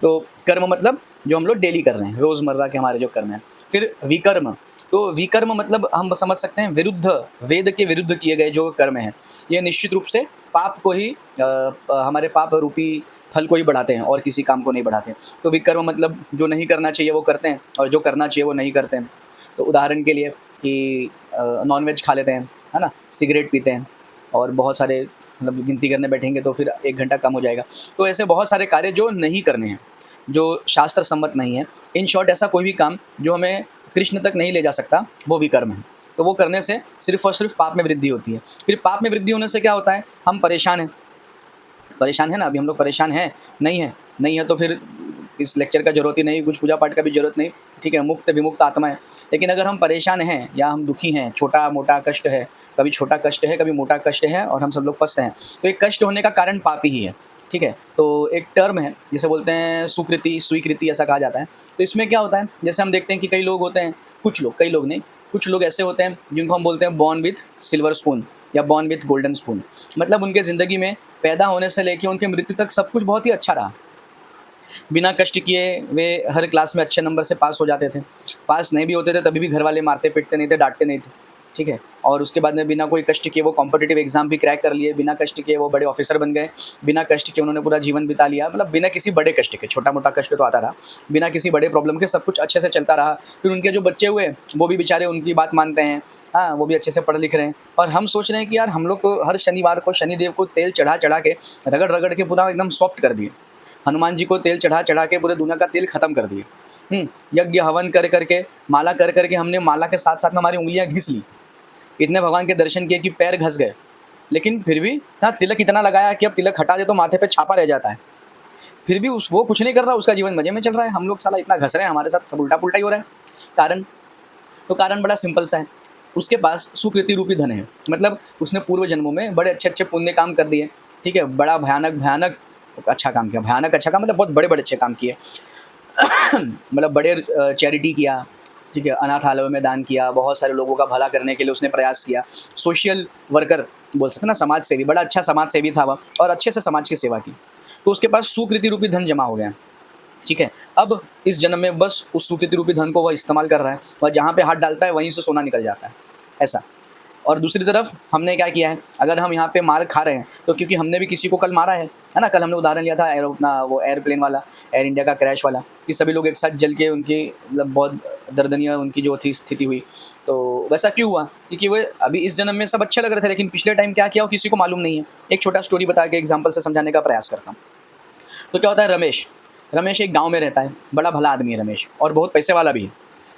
तो कर्म मतलब जो हम लोग डेली कर रहे हैं, रोज़मर्रा के हमारे जो कर्म हैं। फिर विकर्म, तो विकर्म मतलब हम समझ सकते हैं विरुद्ध, वेद के विरुद्ध किए गए जो कर्म हैं। ये निश्चित रूप से पाप को ही हमारे पाप रूपी फल को ही बढ़ाते हैं और किसी काम को नहीं बढ़ाते हैं। तो विकर्म मतलब जो नहीं करना चाहिए वो करते हैं और जो करना चाहिए वो नहीं करते हैं। तो उदाहरण के लिए कि नॉन-वेज खा लेते हैं, है ना? सिगरेट पीते हैं और बहुत सारे मतलब गिनती करने बैठेंगे तो फिर 1 घंटा कम हो जाएगा। तो ऐसे बहुत सारे कार्य जो नहीं करने हैं, जो शास्त्र सम्मत नहीं है। इन शॉर्ट ऐसा कोई भी काम जो हमें कृष्ण तक नहीं ले जा सकता, वो विकर्म है। तो वो करने से सिर्फ़ और सिर्फ़ पाप में वृद्धि होती है। फिर पाप में वृद्धि होने से क्या होता है, हम परेशान हैं। परेशान है ना, अभी हम लोग परेशान हैं? नहीं है? नहीं है तो फिर इस लेक्चर का ज़रूरत ही नहीं, कुछ पूजा-पाठ का भी ज़रूरत नहीं, ठीक है? मुक्त विमुक्त आत्मा है। लेकिन अगर हम परेशान हैं या हम दुखी हैं, छोटा-मोटा कष्ट है, कभी छोटा कष्ट है, कभी मोटा कष्ट है और हम सब लोग पस्त हैं, तो ये कष्ट होने का कारण पाप ही है, ठीक है? तो एक टर्म है, जिसे बोलते हैं सुकृति, स्वीकृति ऐसा कहा जाता है। तो इसमें क्या होता है, जैसे हम देखते हैं कि कई लोग होते हैं, कुछ लोग, कई लोग नहीं, कुछ लोग ऐसे होते हैं जिनको हम बोलते हैं बॉर्न विथ सिल्वर स्पून या बॉर्न विथ गोल्डन स्पून। मतलब उनके ज़िंदगी में पैदा होने से लेके उनके मृत्यु तक सब कुछ बहुत ही अच्छा रहा। बिना कष्ट किए वे हर क्लास में अच्छे नंबर से पास हो जाते थे। पास नहीं भी होते थे तभी भी घर वाले मारते पीटते नहीं थे, डाँटते नहीं थे, ठीक है? और उसके बाद में बिना कोई कष्ट किए वो कॉम्पिटिटिव एग्ज़ाम भी क्रैक कर लिए, बिना कष्ट किए वो बड़े ऑफ़िसर बन गए, बिना कष्ट के उन्होंने पूरा जीवन बिता लिया। मतलब बिना किसी बड़े कष्ट के, छोटा-मोटा कष्ट तो आता रहा, बिना किसी बड़े प्रॉब्लम के सब कुछ अच्छे से चलता रहा। फिर उनके जो बच्चे हुए, वो भी बेचारे उनकी बात मानते हैं, हाँ, वो भी अच्छे से पढ़ लिख रहे हैं। और हम सोच रहे हैं कि यार हम लोग तो हर शनिवार को शनिदेव को तेल चढ़ा-चढ़ा के, रगड़-रगड़ के पूरा एकदम सॉफ्ट कर दिए। हनुमान जी को तेल चढ़ा-चढ़ा के पूरे दुनिया का तेल खत्म कर दिए। यज्ञ हवन कर के, माला कर के हमने माला के साथ-साथ में हमारी उँगलियाँ घिस ली। इतने भगवान के दर्शन किए कि पैर घस गए। लेकिन फिर भी ना तिलक इतना लगाया कि अब तिलक हटा दे तो माथे पे छापा रह जाता है। फिर भी उस वो कुछ नहीं कर रहा, उसका जीवन मज़े में चल रहा है। हम लोग साला इतना घस रहे हैं, हमारे साथ सब उल्टा-पुल्टा ही हो रहा है। कारण? तो कारण बड़ा सिंपल सा है। उसके पास सुकृति रूपी धन है। मतलब उसने पूर्व जन्मों में बड़े अच्छे-अच्छे पुण्य काम कर दिए। ठीक है? बड़ा भयानक-भयानक अच्छा काम किया। भयानक अच्छा काम मतलब बहुत बड़े-बड़े अच्छे काम किए। मतलब बड़े चैरिटी किया, ठीक है? अनाथालयों में दान किया, बहुत सारे लोगों का भला करने के लिए उसने प्रयास किया। सोशल वर्कर बोल सकते हैं ना, समाज सेवी, बड़ा अच्छा समाज सेवी था वह और अच्छे से समाज की सेवा की। तो उसके पास सुकृति रूपी धन जमा हो गया, ठीक है? अब इस जन्म में बस उस सुकृति रूपी धन को वह इस्तेमाल कर रहा है। वह जहाँ पे हाथ डालता है वहीं से सोना निकल जाता है, ऐसा। और दूसरी तरफ हमने क्या किया है, अगर हम यहाँ पे मार खा रहे हैं तो क्योंकि हमने भी किसी को कल मारा है ना? कल हमने उदाहरण लिया था अपना वो एयरप्लेन वाला, एयर इंडिया का क्रैश वाला, कि सभी लोग एक साथ जल के उनकी मतलब बहुत दर्दनीय उनकी जो थी स्थिति हुई। तो वैसा क्यों हुआ? क्योंकि वो अभी इस जन्म में सब अच्छे लग रहे थे लेकिन पिछले टाइम क्या किया वो किसी को मालूम नहीं है। एक छोटा स्टोरी बता के एग्जाम्पल से समझाने का प्रयास करता हूँ। तो क्या होता है, रमेश, रमेश एक गाँव में रहता है, बड़ा भला आदमी है रमेश और बहुत पैसे वाला भी है,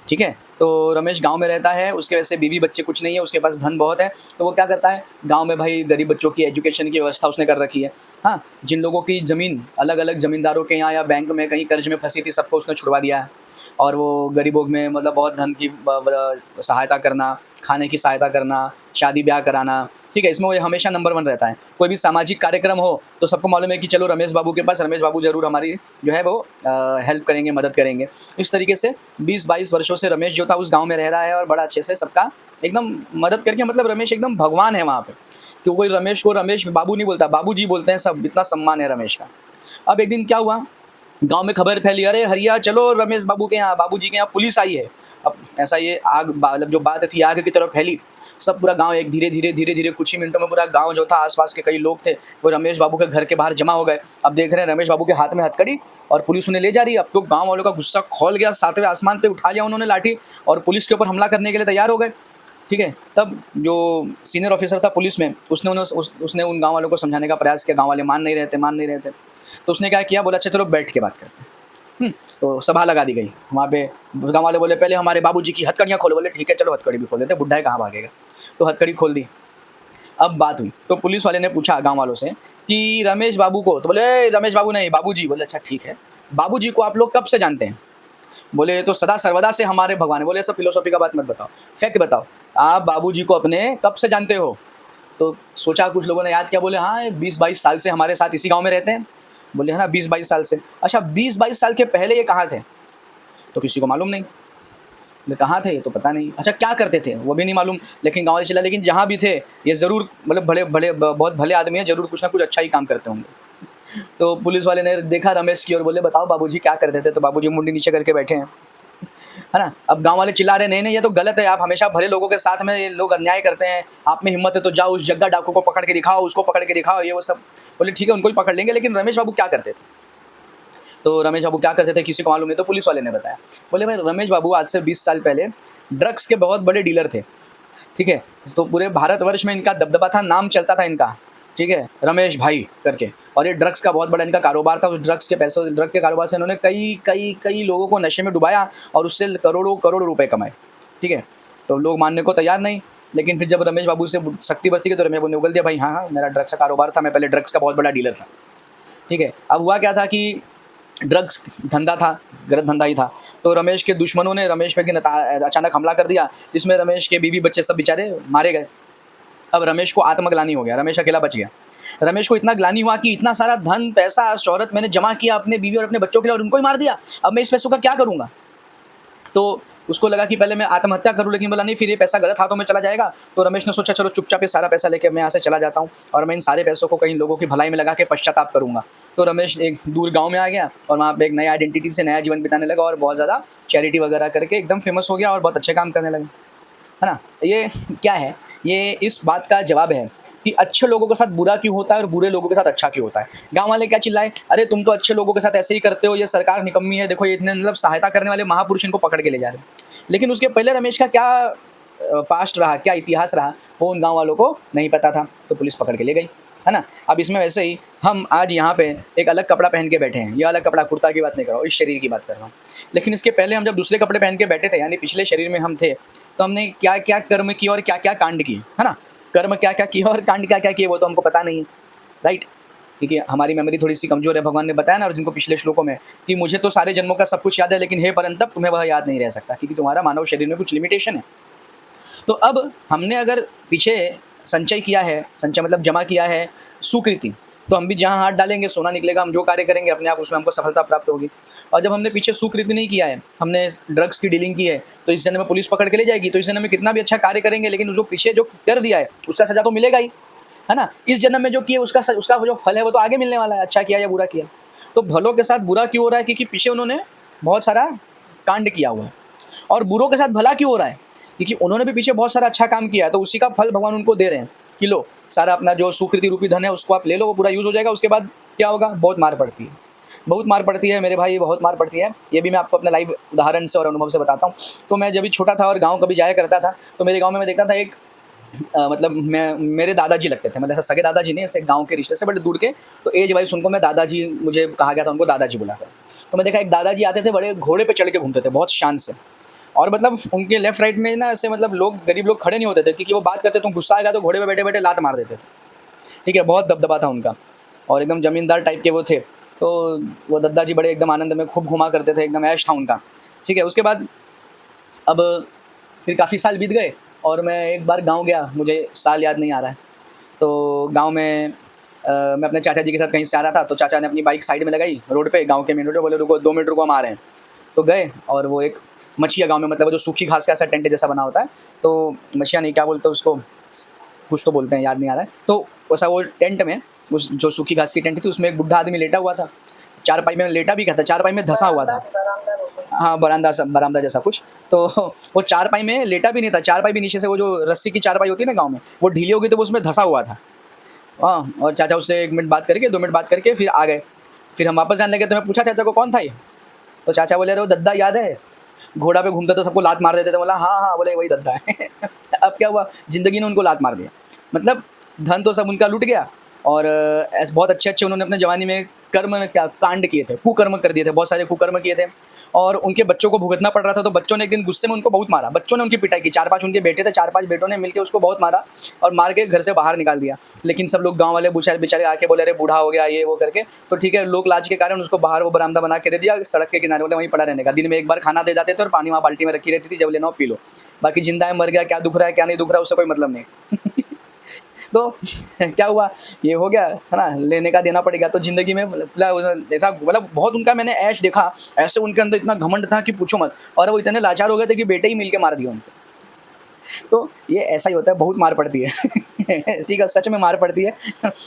ठीक है? तो रमेश गाँव में रहता है, उसके वैसे बीवी बच्चे कुछ नहीं है, उसके पास धन बहुत है। तो वो क्या करता है, गाँव में भाई गरीब बच्चों की एजुकेशन की व्यवस्था उसने कर रखी है। हाँ, जिन लोगों की ज़मीन अलग-अलग ज़मींदारों के यहाँ या बैंक में कहीं कर्ज में फँसी थी, सबको उसने छुड़वा दिया है। और वो गरीबों में मतलब बहुत धन की सहायता करना, खाने की सहायता करना, शादी-ब्याह कराना, ठीक है? इसमें वो हमेशा नंबर 1 रहता है। कोई भी सामाजिक कार्यक्रम हो तो सबको मालूम है कि चलो रमेश बाबू के पास, रमेश बाबू ज़रूर हमारी जो है वो हेल्प करेंगे, मदद करेंगे। इस तरीके से 20-22 वर्षों से रमेश जो था उस गाँव में रह रहा है और बड़ा अच्छे से सबका एकदम मदद करके, मतलब रमेश एकदम भगवान है वहाँ पे। तो कोई रमेश को रमेश बाबू नहीं बोलता, बाबूजी बोलते हैं सब, इतना सम्मान है रमेश का। अब एक दिन क्या हुआ, गाँव में खबर फैली, अरे हरिया चलो रमेश बाबू के यहाँ, बाबूजी के यहाँ पुलिस आई है। अब ऐसा ये मतलब जो बात थी आग की तरफ फैली। सब पूरा गाँव एक धीरे-धीरे कुछ ही मिनटों में पूरा गाँव जो था, आस-पास के कई लोग थे, वो रमेश बाबू के घर के बाहर जमा हो गए। अब देख रहे हैं रमेश बाबू के हाथ में हथकड़ी और पुलिस उन्हें ले जा रही है। अब तो गाँव वालों का गुस्सा खौल गया, 7वें आसमान पे उठा लिया उन्होंने लाठी और पुलिस के ऊपर हमला करने के लिए तैयार हो गए। ठीक है? तब जो सीनियर ऑफिसर था पुलिस में, उसने उन गाँव वालों को समझाने का प्रयास किया। गाँव वाले मान नहीं रहे थे। तो उसने क्या किया, बोला अच्छा चलो बैठ के बात करते हैं। तो सभा लगा दी गई। वहाँ पे गाँव वाले बोले पहले हमारे बाबूजी की हथकड़ियाँ खोलो। बोले ठीक है चलो हथकड़ी भी खोल देते हैं, बुड्ढा है कहाँ भागेगा। तो हथकड़ी खोल दी। अब बात हुई तो पुलिस वाले ने पूछा गाँव वालों से कि रमेश बाबू को, तो बोले रमेश बाबू नहीं, बाबूजी। बोले अच्छा ठीक है, बाबूजी को आप लोग कब से जानते हैं? बोले तो सदा सर्वदा से हमारे भगवान है। बोले सब फिलोसॉफी का बात मत बताओ, फैक्ट बताओ, आप बाबूजी को अपने कब से जानते हो? तो सोचा, कुछ लोगों ने याद किया, बोले हाँ 20-22 साल से हमारे साथ इसी गाँव में रहते हैं। बोले है ना 20-22 साल से। अच्छा 20-22 साल के पहले ये कहाँ थे? तो किसी को मालूम नहीं। बोले कहाँ थे ये तो पता नहीं। अच्छा क्या करते थे? वो भी नहीं मालूम। लेकिन गाँव वाले लेकिन जहाँ भी थे ये ज़रूर मतलब बहुत भले आदमी हैं, ज़रूर कुछ ना कुछ अच्छा ही काम करते होंगे। तो पुलिस वाले ने देखा रमेश की और बोले बताओ बाबूजी क्या करते थे, तो बाबूजी मुंडी नीचे करके बैठे हैं, है ना। अब गांव वाले चिल्ला रहे नहीं नहीं ये तो गलत है, आप हमेशा भले लोगों के साथ में ये लोग अन्याय करते हैं, आप में हिम्मत है तो जाओ उस जग्गा डाकू को पकड़ के दिखाओ, उसको पकड़ के दिखाओ, ये वो सब। बोले ठीक है उनको ही पकड़ लेंगे, लेकिन रमेश बाबू क्या करते थे, तो रमेश बाबू क्या करते थे किसी को मालूम नहीं, तो पुलिस वाले ने बताया। बोले भाई रमेश बाबू आज से 20 साल पहले ड्रग्स के बहुत बड़े डीलर थे, ठीक है। तो पूरे भारतवर्ष में इनका दबदबा था, नाम चलता था इनका, ठीक है, रमेश भाई करके। और ये ड्रग्स का बहुत बड़ा इनका कारोबार था। उस ड्रग्स के पैसों, ड्रग के कारोबार से इन्होंने कई कई कई लोगों को नशे में डुबाया और उससे करोड़ों करोड़ रुपए कमाए, ठीक है। तो लोग मानने को तैयार नहीं, लेकिन फिर जब रमेश बाबू से शक्ति बरसी गई तो रमेश बाबू ने उगल दिया भाई हाँ हाँ मेरा ड्रग्स का कारोबार था, मैं पहले ड्रग्स का बहुत बड़ा डीलर था, ठीक है। अब हुआ क्या था कि ड्रग्स धंधा था, गलत धंधा ही था। तो रमेश के दुश्मनों ने रमेश पे अचानक हमला कर दिया, जिसमें रमेश के बीवी बच्चे सब बेचारे मारे गए। अब रमेश को आत्मग्लानि हो गया, रमेश अकेला बच गया। रमेश को इतना ग्लानि हुआ कि इतना सारा धन पैसा शोहरत मैंने जमा किया अपने बीवी और अपने बच्चों के लिए और उनको ही मार दिया, अब मैं इस पैसों का क्या करूँगा। तो उसको लगा कि पहले मैं आत्महत्या करूँ, लेकिन बोला नहीं फिर ये पैसा गलत हाथों में चला जाएगा। तो रमेश ने सोचा चलो चुपचाप ये सारा पैसा लेकर मैं यहाँ से चला जाता हूँ और मैं इन सारे पैसों को कहीं लोगों की भलाई में लगा के पश्चाताप करूँगा। तो रमेश एक दूर गाँव में आ गया और वहाँ पे एक नया आइडेंटिटी से नया जीवन बिताने लगा और बहुत ज़्यादा चैरिटी वगैरह करके एकदम फेमस हो गया और बहुत अच्छे काम करने लगे, है ना। ये क्या है, ये इस बात का जवाब है कि अच्छे लोगों के साथ बुरा क्यों होता है और बुरे लोगों के साथ अच्छा क्यों होता है। गांव वाले क्या चिल्लाए, अरे तुम तो अच्छे लोगों के साथ ऐसे ही करते हो, ये सरकार निकम्मी है, देखो ये इतने मतलब सहायता करने वाले महापुरुष इनको पकड़ के ले जा रहे हैं। लेकिन उसके पहले रमेश का क्या पास्ट रहा, क्या इतिहास रहा, वो उन गाँव वालों को नहीं पता था, तो पुलिस पकड़ के ले गई, है ना। अब इसमें वैसे ही हम आज यहाँ पे एक अलग कपड़ा पहन के बैठे हैं, ये अलग कपड़ा, कुर्ता की बात नहीं कर रहा हूँ, इस शरीर की बात कर रहा हूँ। लेकिन इसके पहले हम जब दूसरे कपड़े पहन के बैठे थे, यानी पिछले शरीर में हम थे, तो हमने क्या क्या कर्म किए और क्या क्या कांड किए, है ना। कर्म क्या क्या किए और कांड क्या क्या किए वो तो हमको पता नहीं है, राइट, क्योंकि हमारी मेमोरी थोड़ी सी कमज़ोर है। भगवान ने बताया ना अर्जुन को पिछले श्लोकों में कि मुझे तो सारे जन्मों का सब कुछ याद है, लेकिन हे परंतप तुम्हें वह याद नहीं रह सकता, क्योंकि तुम्हारा मानव शरीर में कुछ लिमिटेशन है। तो अब हमने अगर पीछे संचय किया है, संचय मतलब जमा किया है सुकृति, तो हम भी जहाँ हाथ डालेंगे सोना निकलेगा, हम जो कार्य करेंगे अपने आप उसमें हमको सफलता प्राप्त होगी। और जब हमने पीछे सुकृति नहीं किया है, हमने ड्रग्स की डीलिंग की है, तो इस जन्म में पुलिस पकड़ के ले जाएगी। तो इस जन्म में कितना भी अच्छा कार्य करेंगे, लेकिन जो पीछे जो कर दिया है उसका सजा तो मिलेगा ही, है ना। इस जन्म में जो किया उसका जो फल है वो तो आगे मिलने वाला है, अच्छा किया या बुरा किया। तो भलों के साथ बुरा क्यों हो रहा है, क्योंकि पीछे उन्होंने बहुत सारा कांड किया हुआ है। और बुरों के साथ भला क्यों हो रहा है, क्योंकि उन्होंने भी पीछे बहुत सारा अच्छा काम किया है, तो उसी का फल भगवान उनको दे रहे हैं कि लो सारा अपना जो सुकृति रूपी धन है उसको आप ले लो, वो पूरा यूज़ हो जाएगा। उसके बाद क्या होगा, बहुत मार पड़ती है, बहुत मार पड़ती है मेरे भाई, बहुत मार पड़ती है। ये भी मैं आपको अपने लाइव उदाहरण से और अनुभव से बताता हूँ। तो मैं जब भी छोटा था और गाँव कभी जाया करता था, तो मेरे गाँव में मैं देखता था एक मतलब मैं मेरे दादाजी लगते थे, मतलब ऐसा सगे दादाजी नहीं, ऐसे गाँव के रिश्ते से बड़े दूर के। तो एज वाइज उनको मैं दादाजी, मुझे कहा गया था उनको दादाजी बुलाकर। तो मैं देखा एक दादाजी आते थे, बड़े घोड़े पे चढ़ के घूमते थे बहुत शान से, और मतलब उनके लेफ्ट राइट में ना ऐसे मतलब लोग, गरीब लोग खड़े नहीं होते थे, क्योंकि वो बात करते तो गुस्सा आएगा तो घोड़े पे बैठे बैठे लात मार देते थे, ठीक है। बहुत दबदबा था उनका और एकदम ज़मींदार टाइप के वो थे। तो वो दादाजी बड़े एकदम आनंद में खूब घुमा करते थे, एकदम ऐश था उनका, ठीक है। उसके बाद अब फिर काफ़ी साल बीत गए और मैं एक बार गाँव गया, मुझे साल याद नहीं आ रहा है। तो गाँव में मैं अपने चाचा जी के साथ कहीं से आ रहा था, तो चाचा ने अपनी बाइक साइड में लगाई रोड पे, गाँव के मेन रोड पे, बोले रुको 2 मिनट रुको हम आ रहे हैं। तो गए और वो एक मछिया गाँव में, मतलब वो जो सूखी घास का ऐसा टेंट जैसा बना होता है, तो मछिया नहीं क्या बोलते उसको, कुछ तो बोलते हैं याद नहीं आ रहा है। तो वैसा वो टेंट में, उस जो सूखी घास की टेंट थी उसमें एक बुढ़ा आदमी लेटा हुआ था, चारपाई में लेटा भी क्या था, चारपाई में धंसा हुआ था, हाँ बरामदा जैसा कुछ। तो वो चारपाई में लेटा भी नहीं था, चारपाई भी नीचे से वो जो रस्सी की चारपाई होती है ना गाँव में, वो ढीली हो गई तो वो उसमें धंसा हुआ था। हाँ, और चाचा उससे 1 मिनट बात करके 2 मिनट बात करके फिर आ गए। फिर हम वापस जाने लगे, तो मैं पूछा चाचा को कौन था ये, तो चाचा बोले अरे वो दद्दा याद है, घोड़ा पे घूमता था, सबको लात मार देते थे। बोला हाँ हाँ, बोले वही दद्दा है। अब क्या हुआ, ज़िंदगी ने उनको लात मार दिया, मतलब धन तो सब उनका लूट गया। और ऐसे बहुत अच्छे उन्होंने अपने जवानी में कर्म क्या कांड किए थे, कुकर्म कर दिए थे, बहुत सारे कुकर्म किए थे। और उनके बच्चों को भुगतना पड़ रहा था, तो बच्चों ने एक दिन गुस्से में उनको बहुत मारा, बच्चों ने उनकी पिटाई की, 4-5 उनके बेटे थे, 4-5 बेटों ने मिलकर उसको बहुत मारा और मार के घर से बाहर निकाल दिया। लेकिन सब लोग गाँव वाले बेचारे आके बोले अरे बूढ़ा हो गया ये वो करके, तो ठीक है, लोक लाज के कारण उसको बाहर वो बरामदा बना के दे दिया, सड़क के किनारे, बोले वहीं पड़ा रहने का। दिन में एक बार खाना दे जाते थे और पानी वहाँ बाल्टी में रखी रहती थी, जब लेना हो पी लो, बाकी जिंदा है मर गया, क्या दुख रहा है क्या नहीं दुख रहा है उससे कोई मतलब नहीं। तो क्या हुआ, ये हो गया, है ना, लेने का देना पड़ेगा। तो ज़िंदगी में ऐसा मतलब बहुत उनका मैंने ऐश देखा, ऐसे उनके अंदर इतना घमंड था कि पूछो मत, और वो इतने लाचार हो गए थे कि बेटे ही मिल के मार दिया उनको। तो ये ऐसा ही होता है, बहुत मार पड़ती है। ठीक है, सच में मार पड़ती है,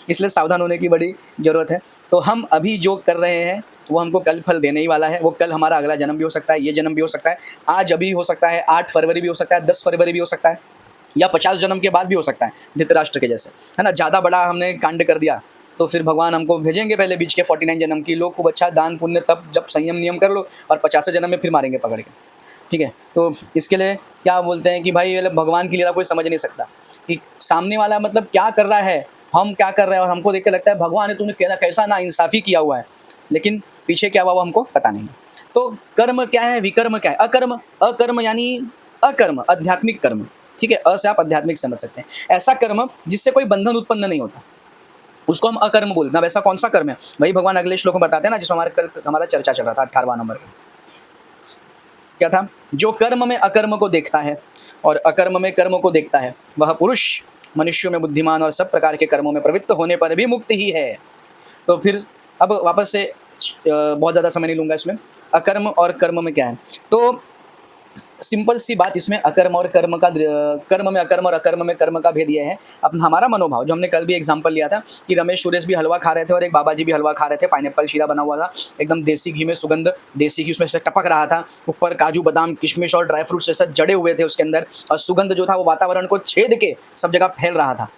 इसलिए सावधान होने की बड़ी ज़रूरत है। तो हम अभी जो कर रहे हैं वो हमको कल फल देने ही वाला है। वो कल हमारा अगला जन्म भी हो सकता है, ये जन्म भी हो सकता है, आज अभी हो सकता है, 8 फरवरी भी हो सकता है, 10 फरवरी भी हो सकता है, या 50 जन्म के बाद भी हो सकता है, धृतराष्ट्र के जैसे, है ना। ज़्यादा बड़ा हमने कांड कर दिया तो फिर भगवान हमको भेजेंगे पहले बीच के 49 जन्म की, लोग खूब अच्छा दान पुण्य तप जब संयम नियम कर लो, और 50 जन्म में फिर मारेंगे पकड़ के, ठीक है। तो इसके लिए क्या बोलते हैं कि भाई मतलब भगवान की लीला कोई समझ नहीं सकता कि सामने वाला मतलब क्या कर रहा है, हम क्या कर रहे हैं, और हमको देख के लगता है भगवान ने तूने कैसा ना इंसाफी किया हुआ है, लेकिन पीछे क्या हुआ वो हमको पता नहीं है। तो कर्म क्या है, विकर्म क्या है, अकर्म। अकर्म यानी अकर्म, आध्यात्मिक कर्म, ठीक है। अ से आप आध्यात्मिक समझ सकते हैं, ऐसा कर्म जिससे कोई बंधन उत्पन्न नहीं होता, उसको हम अकर्म बोलते हैं। अब ऐसा कौन सा कर्म है, वही भगवान अगले श्लोक में बताते हैं ना, जिसमें हमारे कल हमारा चर्चा चल रहा था 18वां नंबर का। क्या था, जो कर्म में अकर्म को देखता है और अकर्म में कर्म को देखता है, वह पुरुष मनुष्यों में बुद्धिमान और सब प्रकार के कर्मों में प्रवृत्त होने पर भी मुक्त ही है। तो फिर अब वापस से बहुत ज़्यादा समय नहीं लूँगा इसमें, अकर्म और कर्म में क्या है। तो सिंपल सी बात इसमें अकर्म और कर्म का, कर्म में अकर्म और अकर्म में कर्म का भेद यह है, अपना हमारा मनोभाव, जो हमने कल भी एग्जांपल लिया था कि रमेश सुरेश भी हलवा खा रहे थे और एक बाबा जी भी हलवा खा रहे थे, पाइनएप्पल शीरा बना हुआ था, एकदम देसी घी में सुगंध, देसी घी उसमें से टपक रहा था, ऊपर काजू बादाम किशमिश और ड्राई फ्रूट्स जैसा जड़े हुए थे उसके अंदर, और सुगंध जो था वो वातावरण को छेद के सब जगह फैल रहा था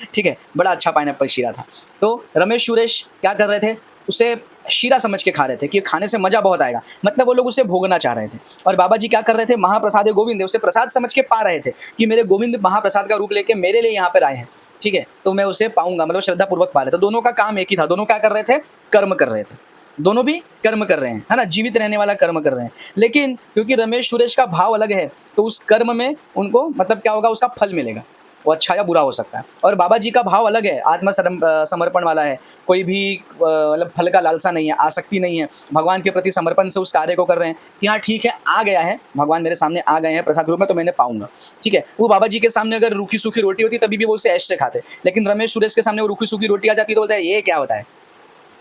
ठीक है, बड़ा अच्छा पाइनएप्पल शीरा था। तो रमेश सुरेश क्या कर रहे थे, उसे शीरा समझ के खा रहे थे कि खाने से मजा बहुत आएगा, मतलब वो लोग उसे भोगना चाह रहे थे। और बाबा जी क्या कर रहे थे, महाप्रसाद गोविंद, उसे प्रसाद समझ के पा रहे थे कि मेरे गोविंद महाप्रसाद का रूप लेके मेरे लिए यहाँ पर आए हैं, ठीक है, तो मैं उसे पाऊंगा, मतलब श्रद्धा पूर्वक पा रहे थे। दोनों का काम एक ही था, दोनों क्या कर रहे थे, कर्म कर रहे थे, दोनों भी कर्म कर रहे हैं, है ना, जीवित रहने वाला कर्म कर रहे हैं। लेकिन क्योंकि रमेश सुरेश का भाव अलग है, तो उस कर्म में उनको मतलब क्या होगा, उसका फल मिलेगा, वो अच्छा या बुरा हो सकता है। और बाबा जी का भाव अलग है, आत्म समर्पण वाला है, कोई भी मतलब फल का लालसा नहीं है, आसक्ति नहीं है, भगवान के प्रति समर्पण से उस कार्य को कर रहे हैं कि हाँ ठीक है, आ गया है भगवान मेरे सामने आ गए हैं प्रसाद रूप में, तो मैंने पाऊंगा, ठीक है। वो बाबा जी के सामने अगर रूखी सूखी रोटी होती तभी भी वो उसे ऐश से खाते, लेकिन रमेश सुरेश के सामने वो रूखी सूखी रोटी आ जाती तो बोलता है ये क्या होता है,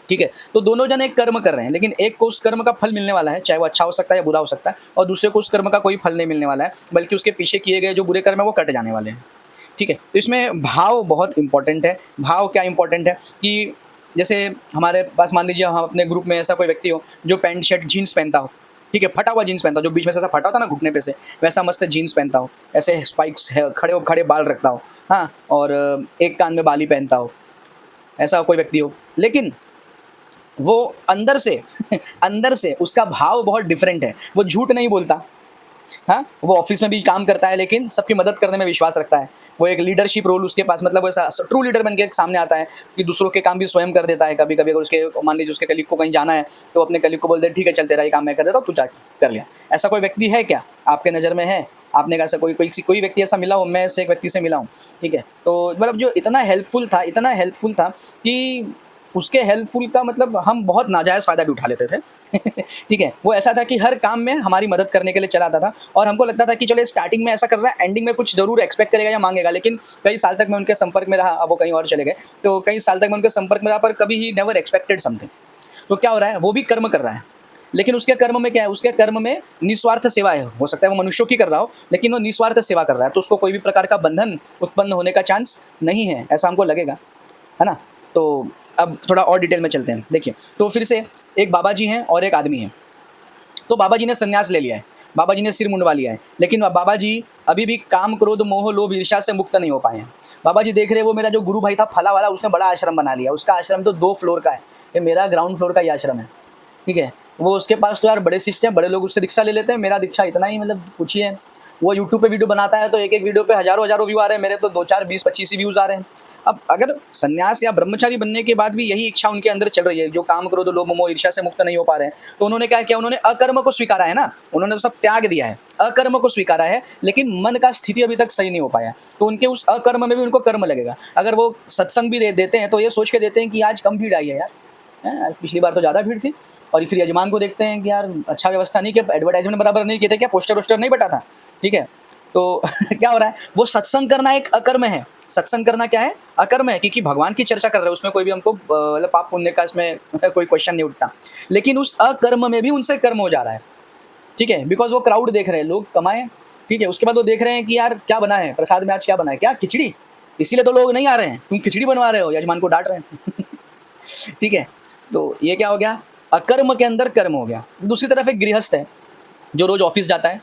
ठीक है। तो दोनों जन एक कर्म कर रहे हैं, लेकिन एक को उस कर्म का फल मिलने वाला है, चाहे वो अच्छा हो सकता है या बुरा हो सकता है, और दूसरे को उस कर्म का कोई फल नहीं मिलने वाला है, बल्कि उसके पीछे किए गए जो बुरे कर्म है वो कट जाने वाले हैं, ठीक है। तो इसमें भाव बहुत इंपॉर्टेंट है। भाव क्या इंपॉर्टेंट है कि जैसे हमारे पास मान लीजिए हम अपने ग्रुप में ऐसा कोई व्यक्ति हो जो पैंट शर्ट जीन्स पहनता हो, ठीक है, फटा हुआ जीन्स पहनता हो, जो बीच में से ऐसा फटा होता ना घुटने पे से, वैसा मस्त जीन्स पहनता हो, ऐसे स्पाइक्स है, खड़े खड़े बाल रखता हो, हाँ, और एक कान में बाली पहनता हो, ऐसा कोई व्यक्ति हो, लेकिन वो अंदर से अंदर से उसका भाव बहुत डिफरेंट है, वो झूठ नहीं बोलता, हाँ, वो ऑफिस में भी काम करता है लेकिन सबकी मदद करने में विश्वास रखता है, वो एक लीडरशिप रोल उसके पास, मतलब वो ऐसा ट्रू लीडर बन के सामने आता है कि दूसरों के काम भी स्वयं कर देता है। कभी कभी अगर उसके मान लीजिए उसके कलीग को कहीं जाना है तो अपने कलीग को बोल दे ठीक है चल तेरा ये काम मैं कर देता हूँ, तू जा कर लिया। ऐसा कोई व्यक्ति है क्या आपके नज़र में है, आपने कहा कोई व्यक्ति ऐसा मिला हो, मैं ऐसे एक व्यक्ति से मिला हूँ, ठीक है। तो मतलब जो इतना हेल्पफुल था कि उसके हेल्पफुल का मतलब हम बहुत नाजायज़ फ़ायदा भी उठा लेते थे ठीक है। वो ऐसा था कि हर काम में हमारी मदद करने के लिए चला आता था, और हमको लगता था कि चलो स्टार्टिंग में ऐसा कर रहा है, एंडिंग में कुछ ज़रूर एक्सपेक्ट करेगा या मांगेगा। लेकिन कई साल तक मैं उनके संपर्क में रहा, अब वो कहीं और चले गए, तो कई साल तक मैं उनके संपर्क में रहा, पर कभी ही नेवर एक्सपेक्टेड समथिंग। तो क्या हो रहा है, वो भी कर्म कर रहा है, लेकिन उसके कर्म में क्या है, उसके कर्म में निस्वार्थ सेवा है। हो सकता है वो मनुष्यों की कर रहा हो, लेकिन वो निस्वार्थ सेवा कर रहा है, तो उसको कोई भी प्रकार का बंधन उत्पन्न होने का चांस नहीं है, ऐसा हमको लगेगा, है ना। तो अब थोड़ा और डिटेल में चलते हैं। देखिए, तो फिर से एक बाबा जी हैं और एक आदमी है। तो बाबा जी ने संन्यास ले लिया है, बाबा जी ने सिर मुंडवा लिया है, लेकिन बाबा जी अभी भी काम, क्रोध, मोह, लोभ, ईर्ष्या से मुक्त नहीं हो पाए हैं। बाबा जी देख रहे हैं, वो मेरा जो गुरु भाई था फला वाला, उसने बड़ा आश्रम बना लिया, उसका आश्रम तो 2 फ्लोर का है, ये मेरा ग्राउंड फ्लोर का ही आश्रम है, ठीक है। वो उसके पास तो यार बड़े शिष्य हैं, बड़े लोग उससे दीक्षा ले लेते हैं, मेरा दीक्षा इतना ही, मतलब पूछिए। वो यूट्यूब पे वीडियो बनाता है तो एक वीडियो पे हज़ारों व्यू आ रहे हैं, मेरे तो 2, 4, 20, 25 ही व्यूज़ आ रहे हैं। अब अगर सन्यास या ब्रह्मचारी बनने के बाद भी यही इच्छा उनके अंदर चल रही है, जो काम, क्रोध, लोभ, मोह, ईर्ष्या से मुक्त नहीं हो पा रहे हैं, तो उन्होंने क्या किया, उन्होंने अकर्म को स्वीकारा है ना, उन्होंने तो सब त्याग दिया है, अकर्म को स्वीकारा है, लेकिन मन का स्थिति अभी तक सही नहीं हो पाया, तो उनके उस अकर्म में भी उनको कर्म लगेगा। अगर वो सत्संग भी देते हैं तो ये सोच के देते हैं कि आज कम भीड़ आई है यार, पिछली बार तो ज़्यादा भीड़ थी, और फिर यजमान को देखते हैं कि यार अच्छा व्यवस्था नहीं किया, एडवर्टाइजमेंट बराबर नहीं किए थे क्या, पोस्टर नहीं बटा था, ठीक है। तो क्या हो रहा है, वो सत्संग करना एक अकर्म है, सत्संग करना क्या है, अकर्म है, क्योंकि भगवान की चर्चा कर रहे हैं, उसमें कोई भी हमको मतलब पाप पुण्य का इसमें कोई क्वेश्चन नहीं उठता, लेकिन उस अकर्म में भी उनसे कर्म हो जा रहा है, ठीक है, बिकॉज वो क्राउड देख रहे हैं, लोग कमाए, ठीक है। उसके बाद वो देख रहे हैं कि यार क्या बना है प्रसाद में, आज क्या बना है, क्या खिचड़ी, इसीलिए तो लोग नहीं आ रहे हैं, तुम खिचड़ी बनवा रहे हो, यजमान को डांट रहे हैं ठीक है, तो ये क्या हो गया, अकर्म के अंदर कर्म हो गया। दूसरी तरफ एक गृहस्थ है जो रोज ऑफिस जाता है,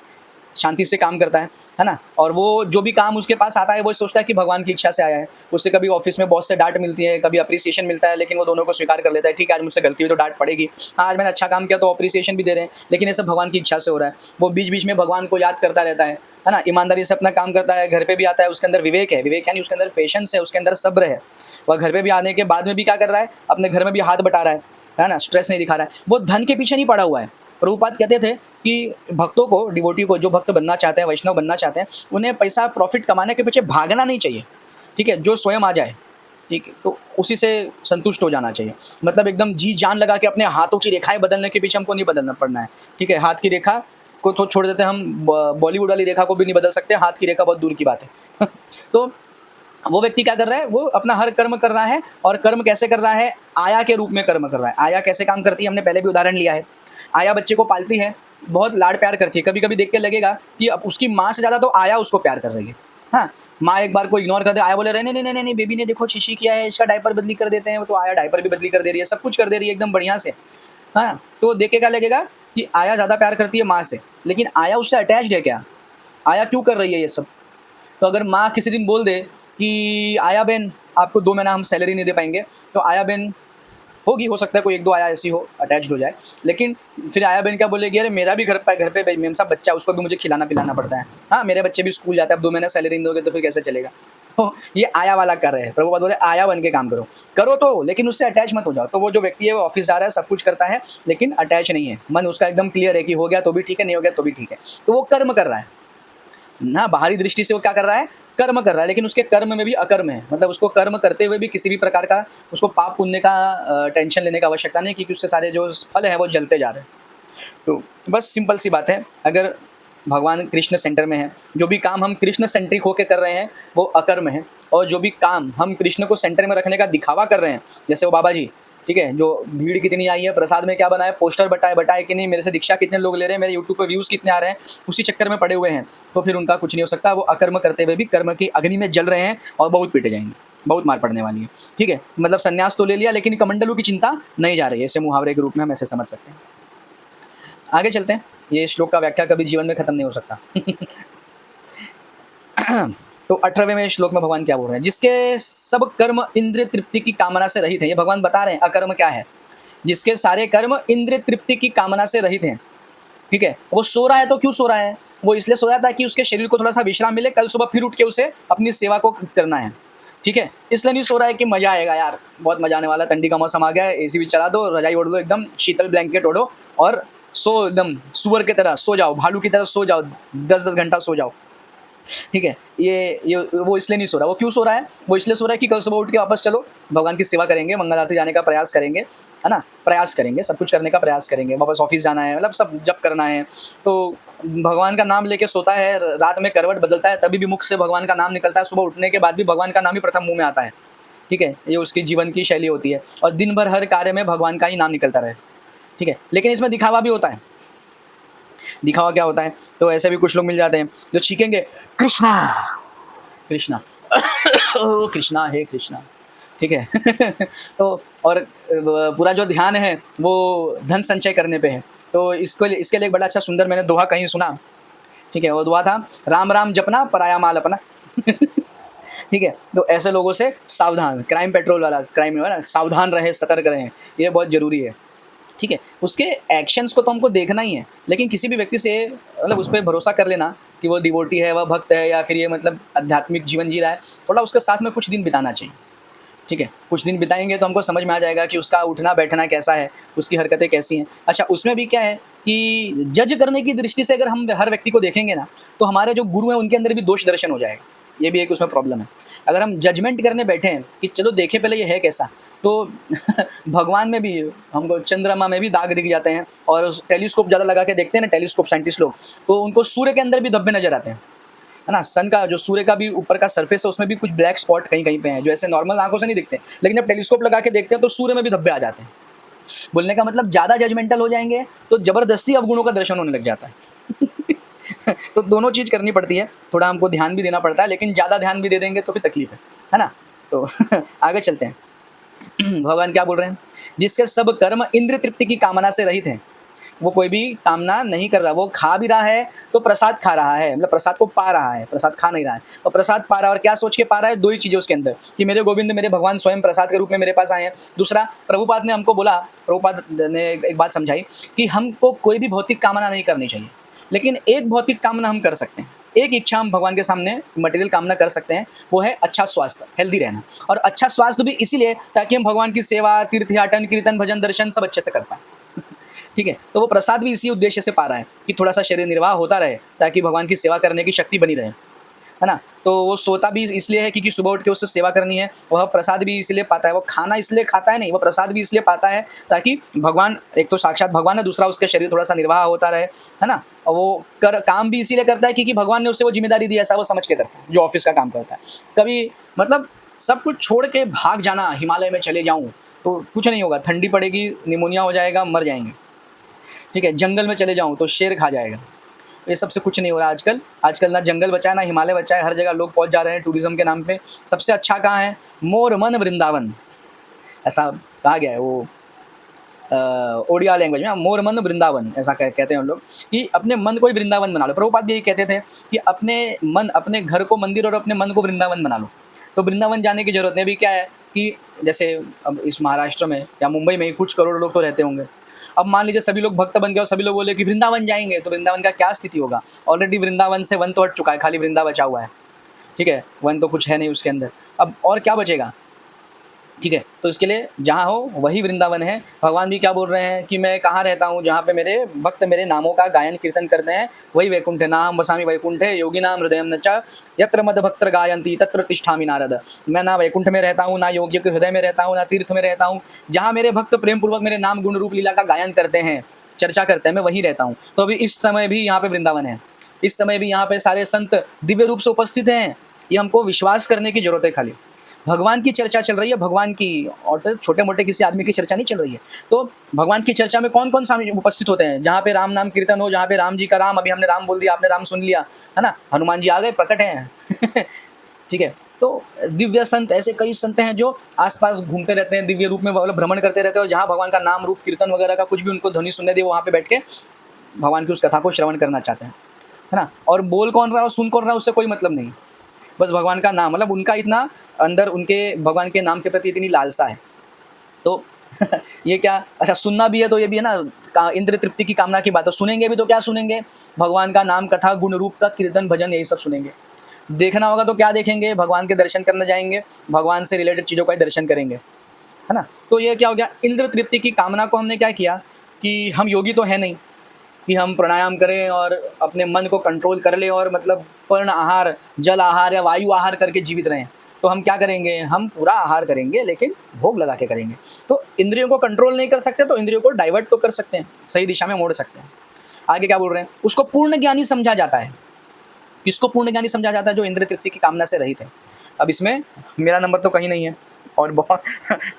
शांति से काम करता है ना, और वो जो भी काम उसके पास आता है वो सोचता है कि भगवान की इच्छा से आया है। उससे कभी ऑफिस में बॉस से डांट मिलती है, कभी अप्रिसिएशन मिलता है, लेकिन वो दोनों को स्वीकार कर लेता है, ठीक है आज मुझसे गलती हुई तो डांट पड़ेगी, हाँ आज मैंने अच्छा काम किया तो अप्रिसिएशन भी दे रहे हैं, लेकिन ये सब भगवान की इच्छा से हो रहा है। वो बीच बीच में भगवान को याद करता रहता है ना, ईमानदारी से अपना काम करता है, घर पे भी आता है, उसके अंदर विवेक है, विवेक यानी उसके अंदर पेशेंस है, उसके अंदर सब्र है। वह घर पे भी आने के बाद में भी क्या कर रहा है, अपने घर में भी हाथ बटा रहा है ना, स्ट्रेस नहीं दिखा रहा है। वो धन के पीछे नहीं पड़ा हुआ है। प्रभुपाद कहते थे कि भक्तों को, डिवोटी को, जो भक्त बनना चाहते हैं, वैष्णव बनना चाहते हैं, उन्हें पैसा प्रॉफिट कमाने के पीछे भागना नहीं चाहिए, ठीक है, जो स्वयं आ जाए, ठीक है, तो उसी से संतुष्ट हो जाना चाहिए। मतलब एकदम जी जान लगा के अपने हाथों की रेखाएं बदलने के पीछे हमको नहीं बदलना पड़ना है, ठीक है, हाथ की रेखा को तो छोड़ देते हैं हम, बॉलीवुड वाली रेखा को भी नहीं बदल सकते, हाथ की रेखा बहुत दूर की बात है। तो वो व्यक्ति क्या कर रहा है, वो अपना हर कर्म कर रहा है, और कर्म कैसे कर रहा है, आया के रूप में कर्म कर रहा है। आया कैसे काम करती है, हमने पहले भी उदाहरण लिया है। आया बच्चे को पालती है, बहुत लाड प्यार करती है, कभी कभी देख के लगेगा कि अब उसकी माँ से ज़्यादा तो आया उसको प्यार कर रही है। हाँ, माँ एक बार को इग्नोर कर दे, आया बोले रहे नहीं नहीं नहीं नहीं बेबी ने देखो शीशी किया है, इसका डायपर बदली कर देते हैं, तो आया डायपर भी बदली कर दे रही है, सब कुछ कर दे रही है एकदम बढ़िया से। हाँ, तो देख के क्या लगेगा कि आया ज़्यादा प्यार करती है माँ से, लेकिन आया उससे अटैच्ड है क्या, आया क्यों कर रही है ये सब। तो अगर माँ किसी दिन बोल दे कि आया बहन आपको 2 महीना हम सैलरी नहीं दे पाएंगे, तो आया बहन होगी, हो सकता है कोई 1-2 आया ऐसी हो, अटैच्ड हो जाए, लेकिन फिर आया बहन क्या बोलेगी, अरे मेरा भी घर पे मेम साहब बच्चा, उसको भी मुझे खिलाना पिलाना पड़ता है, हाँ मेरे बच्चे भी स्कूल जाते हैं, अब 2 महीना सैलरी नहीं दोगे तो फिर कैसे चलेगा। तो ये आया वाला कर रहे हैं। प्रभुपाद बोले आया बन के काम करो, करो तो, लेकिन उससे अटैच मत हो जाओ। तो वो जो व्यक्ति है वो ऑफिस जा रहा है, सब कुछ करता है, लेकिन अटैच नहीं है, मन उसका एकदम क्लियर है कि हो गया तो भी ठीक है, नहीं हो गया तो भी ठीक है, तो वो कर्म कर रहा है ना। बाहरी दृष्टि से वो क्या कर रहा है, कर्म कर रहा है, लेकिन उसके कर्म में भी अकर्म है, मतलब उसको कर्म करते हुए भी किसी भी प्रकार का उसको पाप पुण्य का टेंशन लेने का आवश्यकता नहीं, क्योंकि उससे सारे जो फल है वो जलते जा रहे हैं। तो बस सिंपल सी बात है, अगर भगवान कृष्ण सेंटर में है, जो भी काम हम कृष्ण सेंट्रिक होकर कर रहे हैं वो अकर्म है, और जो भी काम हम कृष्ण को सेंटर में रखने का दिखावा कर रहे हैं, जैसे वो बाबा जी, ठीक है, जो भीड़ कितनी आई है, प्रसाद में क्या बनाए, पोस्टर बटाए कि नहीं, मेरे से दीक्षा कितने लोग ले रहे हैं, मेरे यूट्यूब पर व्यूज़ कितने आ रहे हैं, उसी चक्कर में पड़े हुए हैं, तो फिर उनका कुछ नहीं हो सकता। वो अकर्म करते हुए भी कर्म की अग्नि में जल रहे हैं और बहुत पीटे जाएंगे, बहुत मार पड़ने वाली है, ठीक है। मतलब संन्यास तो ले लिया, लेकिन कमंडलू की चिंता नहीं जा रही है, ऐसे मुहावरे के रूप में हम ऐसे समझ सकते हैं। आगे चलते हैं, ये श्लोक का व्याख्या कभी जीवन में खत्म नहीं हो सकता। तो 18वें श्लोक में भगवान क्या बोल रहे हैं, जिसके सब कर्म इंद्रिय तृप्ति की कामना से रहित हैं। ये भगवान बता रहे हैं अकर्म क्या है, जिसके सारे कर्म इंद्रिय तृप्ति की कामना से रहित हैं, ठीक है। वो सो रहा है तो क्यों सो रहा है, वो इसलिए सोया था कि उसके शरीर को थोड़ा सा विश्राम मिले, कल सुबह फिर उठ के उसे अपनी सेवा को करना है, ठीक है। इसलिए नहीं सो रहा है कि मजा आएगा यार, बहुत मजा आने वाला, ठंडी का मौसम आ गया है, एसी भी चला दो, रजाई ओढ़ लो, एकदम शीतल ब्लैंकेट ओढ़ो और सो, एकदम सुअर की तरह सो जाओ, भालू की तरह सो जाओ, 10-10 घंटा सो जाओ, ठीक है। ये वो इसलिए नहीं सो रहा। वो क्यों सो रहा है, वो इसलिए सो रहा है कि कल सुबह उठ के वापस चलो भगवान की सेवा करेंगे, मंगल आरती जाने का प्रयास करेंगे, है ना, प्रयास करेंगे, सब कुछ करने का प्रयास करेंगे, वापस ऑफिस जाना है, मतलब सब जप करना है। तो भगवान का नाम लेके सोता है, रात में करवट बदलता है, तभी भी मुख से भगवान का नाम निकलता है, सुबह उठने के बाद भी भगवान का नाम ही प्रथम मुँह में आता है, ठीक है। ये उसकी जीवन की शैली होती है, और दिन भर हर कार्य में भगवान का ही नाम निकलता रहे, ठीक है। लेकिन इसमें दिखावा भी होता है। दिखावा क्या होता है, तो ऐसे भी कुछ लोग मिल जाते हैं जो छीकेंगे कृष्णा कृष्णा, ओ कृष्णा हे कृष्णा, ठीक है। तो और पूरा जो ध्यान है वो धन संचय करने पे है। तो इसके लिए एक बड़ा अच्छा सुंदर मैंने दोहा कहीं सुना, ठीक है। वो दुआ था, राम राम जपना पराया माल अपना। ठीक है, तो ऐसे लोगों से सावधान, क्राइम पेट्रोल वाला क्राइम है ना, सावधान रहे, सतर्क रहें, ये बहुत जरूरी है, ठीक है। उसके एक्शंस को तो हमको देखना ही है, लेकिन किसी भी व्यक्ति से मतलब उस पर भरोसा कर लेना कि वो डिवोटी है, वह भक्त है, या फिर ये मतलब आध्यात्मिक जीवन जी रहा है, थोड़ा उसके साथ में कुछ दिन बिताना चाहिए, ठीक है। कुछ दिन बिताएंगे तो हमको समझ में आ जाएगा कि उसका उठना बैठना कैसा है, उसकी हरकतें कैसी हैं। अच्छा, उसमें भी क्या है कि जज करने की दृष्टि से अगर हम हर व्यक्ति को देखेंगे ना, तो हमारे जो गुरु हैं उनके अंदर भी दोष दर्शन हो जाएगा, ये भी एक उसमें प्रॉब्लम है। अगर हम जजमेंट करने बैठे हैं कि चलो देखे पहले ये है कैसा, तो भगवान में भी हमको, चंद्रमा में भी दाग दिख जाते हैं, और टेलीस्कोप ज़्यादा लगा के देखते हैं ना टेलीस्कोप साइंटिस्ट लोग, तो उनको सूर्य के अंदर भी धब्बे नजर आते हैं, है ना। सन का जो सूर्य का भी ऊपर का सरफेस है उसमें भी कुछ ब्लैक स्पॉट कहीं कहीं पे हैं, जो ऐसे नॉर्मल आंखों से नहीं दिखते, लेकिन जब टेलीस्कोप लगा के देखते हैं तो सूर्य में भी धब्बे आ जाते हैं। बोलने का मतलब ज़्यादा जजमेंटल हो जाएंगे तो ज़बरदस्ती अवगुणों का दर्शन होने लग जाता है। तो दोनों चीज़ करनी पड़ती है, थोड़ा हमको ध्यान भी देना पड़ता है, लेकिन ज़्यादा ध्यान भी दे देंगे तो फिर तकलीफ है ना। तो आगे चलते हैं। भगवान क्या बोल रहे हैं, जिसके सब कर्म इंद्र तृप्ति की कामना से रहित हैं, वो कोई भी कामना नहीं कर रहा, वो खा भी रहा है तो प्रसाद खा रहा है, मतलब प्रसाद को पा रहा है, प्रसाद खा नहीं रहा है, और प्रसाद पा रहा है और क्या सोच के पा रहा है, दो ही चीज़ें उसके अंदर कि मेरे गोविंद मेरे भगवान स्वयं प्रसाद के रूप में मेरे पास आए हैं। दूसरा, प्रभुपाद ने हमको बोला, प्रभुपाद ने एक बात समझाई कि हमको कोई भी भौतिक कामना नहीं करनी चाहिए, लेकिन एक भौतिक कामना हम कर सकते हैं, एक इच्छा हम भगवान के सामने मटेरियल कामना कर सकते हैं, वो है अच्छा स्वास्थ्य, हेल्दी रहना। और अच्छा स्वास्थ्य भी इसीलिए ताकि हम भगवान की सेवा, तीर्थयाटन, कीर्तन, भजन, दर्शन सब अच्छे से कर पाएं। ठीक है, तो वो प्रसाद भी इसी उद्देश्य से पा रहा है कि थोड़ा सा शरीर निर्वाह होता रहे, ताकि भगवान की सेवा करने की शक्ति बनी रहे, है ना। तो वो सोता भी इसलिए है क्योंकि सुबह उठ के उससे सेवा करनी है, वह प्रसाद भी इसलिए पाता है, वो खाना इसलिए खाता है नहीं, वो प्रसाद भी इसलिए पाता है ताकि भगवान, एक तो साक्षात भगवान है, दूसरा उसका शरीर थोड़ा सा निर्वाह होता रहे, है ना। और वो काम भी इसीलिए करता है क्योंकि भगवान ने उससे वो जिम्मेदारी दी, ऐसा वो समझ के करता है, जो ऑफिस का काम करता है। कभी मतलब सब कुछ छोड़ के भाग जाना, हिमालय में चले जाऊँ तो कुछ नहीं होगा, ठंडी पड़ेगी, निमोनिया हो जाएगा, मर जाएंगे। ठीक है, जंगल में चले जाऊँ तो शेर खा जाएगा। ये सबसे कुछ नहीं हो रहा आजकल। आजकल ना जंगल बचा है ना हिमालय बचा है, हर जगह लोग पहुंच जा रहे हैं टूरिज्म के नाम पे। सबसे अच्छा कहाँ है, मोर मन वृंदावन, ऐसा कहा गया है वो ओडिया लैंग्वेज में, मोर मन वृंदावन ऐसा कहते हैं हम लोग, कि अपने मन को ही वृंदावन बना लो। प्रभुपाद भी यही कहते थे कि अपने मन, अपने घर को मंदिर और अपने मन को वृंदावन बना लो। तो वृंदावन जाने की जरूरत नहीं। अभी क्या है कि जैसे अब इस महाराष्ट्र में या मुंबई में कुछ करोड़ लोग तो रहते होंगे। अब मान लीजिए सभी लोग भक्त बन गए और सभी लोग बोले कि वृंदावन जाएंगे, तो वृंदावन का क्या स्थिति होगा। ऑलरेडी वृंदावन से वन तो हट चुका है, खाली वृंदा बचा हुआ है। ठीक है, वन तो कुछ है नहीं उसके अंदर, अब और क्या बचेगा। ठीक है, तो इसके लिए जहाँ हो वही वृंदावन है। भगवान भी क्या बोल रहे हैं कि मैं कहाँ रहता हूँ, जहाँ पे मेरे भक्त मेरे नामों का गायन कीर्तन करते हैं, वही वैकुंठ है। नाम वसामी वैकुंठे योगी नाम हृदय न च यत्र मद भक्त गायंती तत्र तिष्ठामि नारद। मैं ना वैकुंठ में रहता हूँ, ना योगी के हृदय में रहता हूँ, ना तीर्थ में रहता हूँ, जहाँ मेरे भक्त प्रेम पूर्वक मेरे नाम गुण रूप लीला का गायन करते हैं, चर्चा करते हैं, मैं वहीं रहता हूँ। तो अभी इस समय भी यहाँ पे वृंदावन है, इस समय भी यहाँ पे सारे संत दिव्य रूप से उपस्थित हैं। ये हमको विश्वास करने की जरूरत है। खाली भगवान की चर्चा चल रही है, भगवान की, और छोटे मोटे किसी आदमी की चर्चा नहीं चल रही है। तो भगवान की चर्चा में कौन कौन सा उपस्थित होते हैं, जहाँ पे राम नाम कीर्तन हो, जहाँ पे राम जी का राम, अभी हमने राम बोल दिया, आपने राम सुन लिया, है ना, हनुमान जी आ गए, प्रकट हैं। ठीक है, तो दिव्य संत, ऐसे कई संत हैं जो आसपास घूमते रहते हैं, दिव्य रूप में मतलब भ्रमण करते रहते हैं, और जहाँ भगवान का नाम रूप कीर्तन वगैरह का कुछ भी उनको ध्वनि सुनने दे, वहाँ पे बैठ के भगवान की उस कथा को श्रवण करना चाहते हैं, है ना। और बोल कौन रहा है और सुन कौन रहा है उससे कोई मतलब नहीं, बस भगवान का नाम, मतलब उनका इतना अंदर, उनके भगवान के नाम के प्रति इतनी लालसा है। तो ये क्या, अच्छा सुनना भी है तो ये भी है ना, इंद्र तृप्ति की कामना की बात है। सुनेंगे भी तो क्या सुनेंगे, भगवान का नाम, कथा, गुण रूप का कीर्तन, भजन, यही सब सुनेंगे। देखना होगा तो क्या देखेंगे, भगवान के दर्शन करने जाएंगे, भगवान से रिलेटेड चीज़ों का ही दर्शन करेंगे, है ना। तो ये क्या हो गया, इंद्र तृप्ति की कामना को हमने क्या किया कि हम योगी तो है नहीं कि हम प्राणायाम करें और अपने मन को कंट्रोल कर ले और मतलब पर्ण आहार, जल आहार या वायु आहार करके जीवित रहें। तो हम क्या करेंगे, हम पूरा आहार करेंगे लेकिन भोग लगा के करेंगे। तो इंद्रियों को कंट्रोल नहीं कर सकते तो इंद्रियों को डाइवर्ट तो कर सकते हैं, सही दिशा में मोड़ सकते हैं। आगे क्या बोल रहे हैं, उसको पूर्ण ज्ञानी समझा जाता है। किसको पूर्ण ज्ञानी समझा जाता है, जो इंद्र तृप्ति की कामना से रहित है। अब इसमें मेरा नंबर तो कहीं नहीं है, और बहुत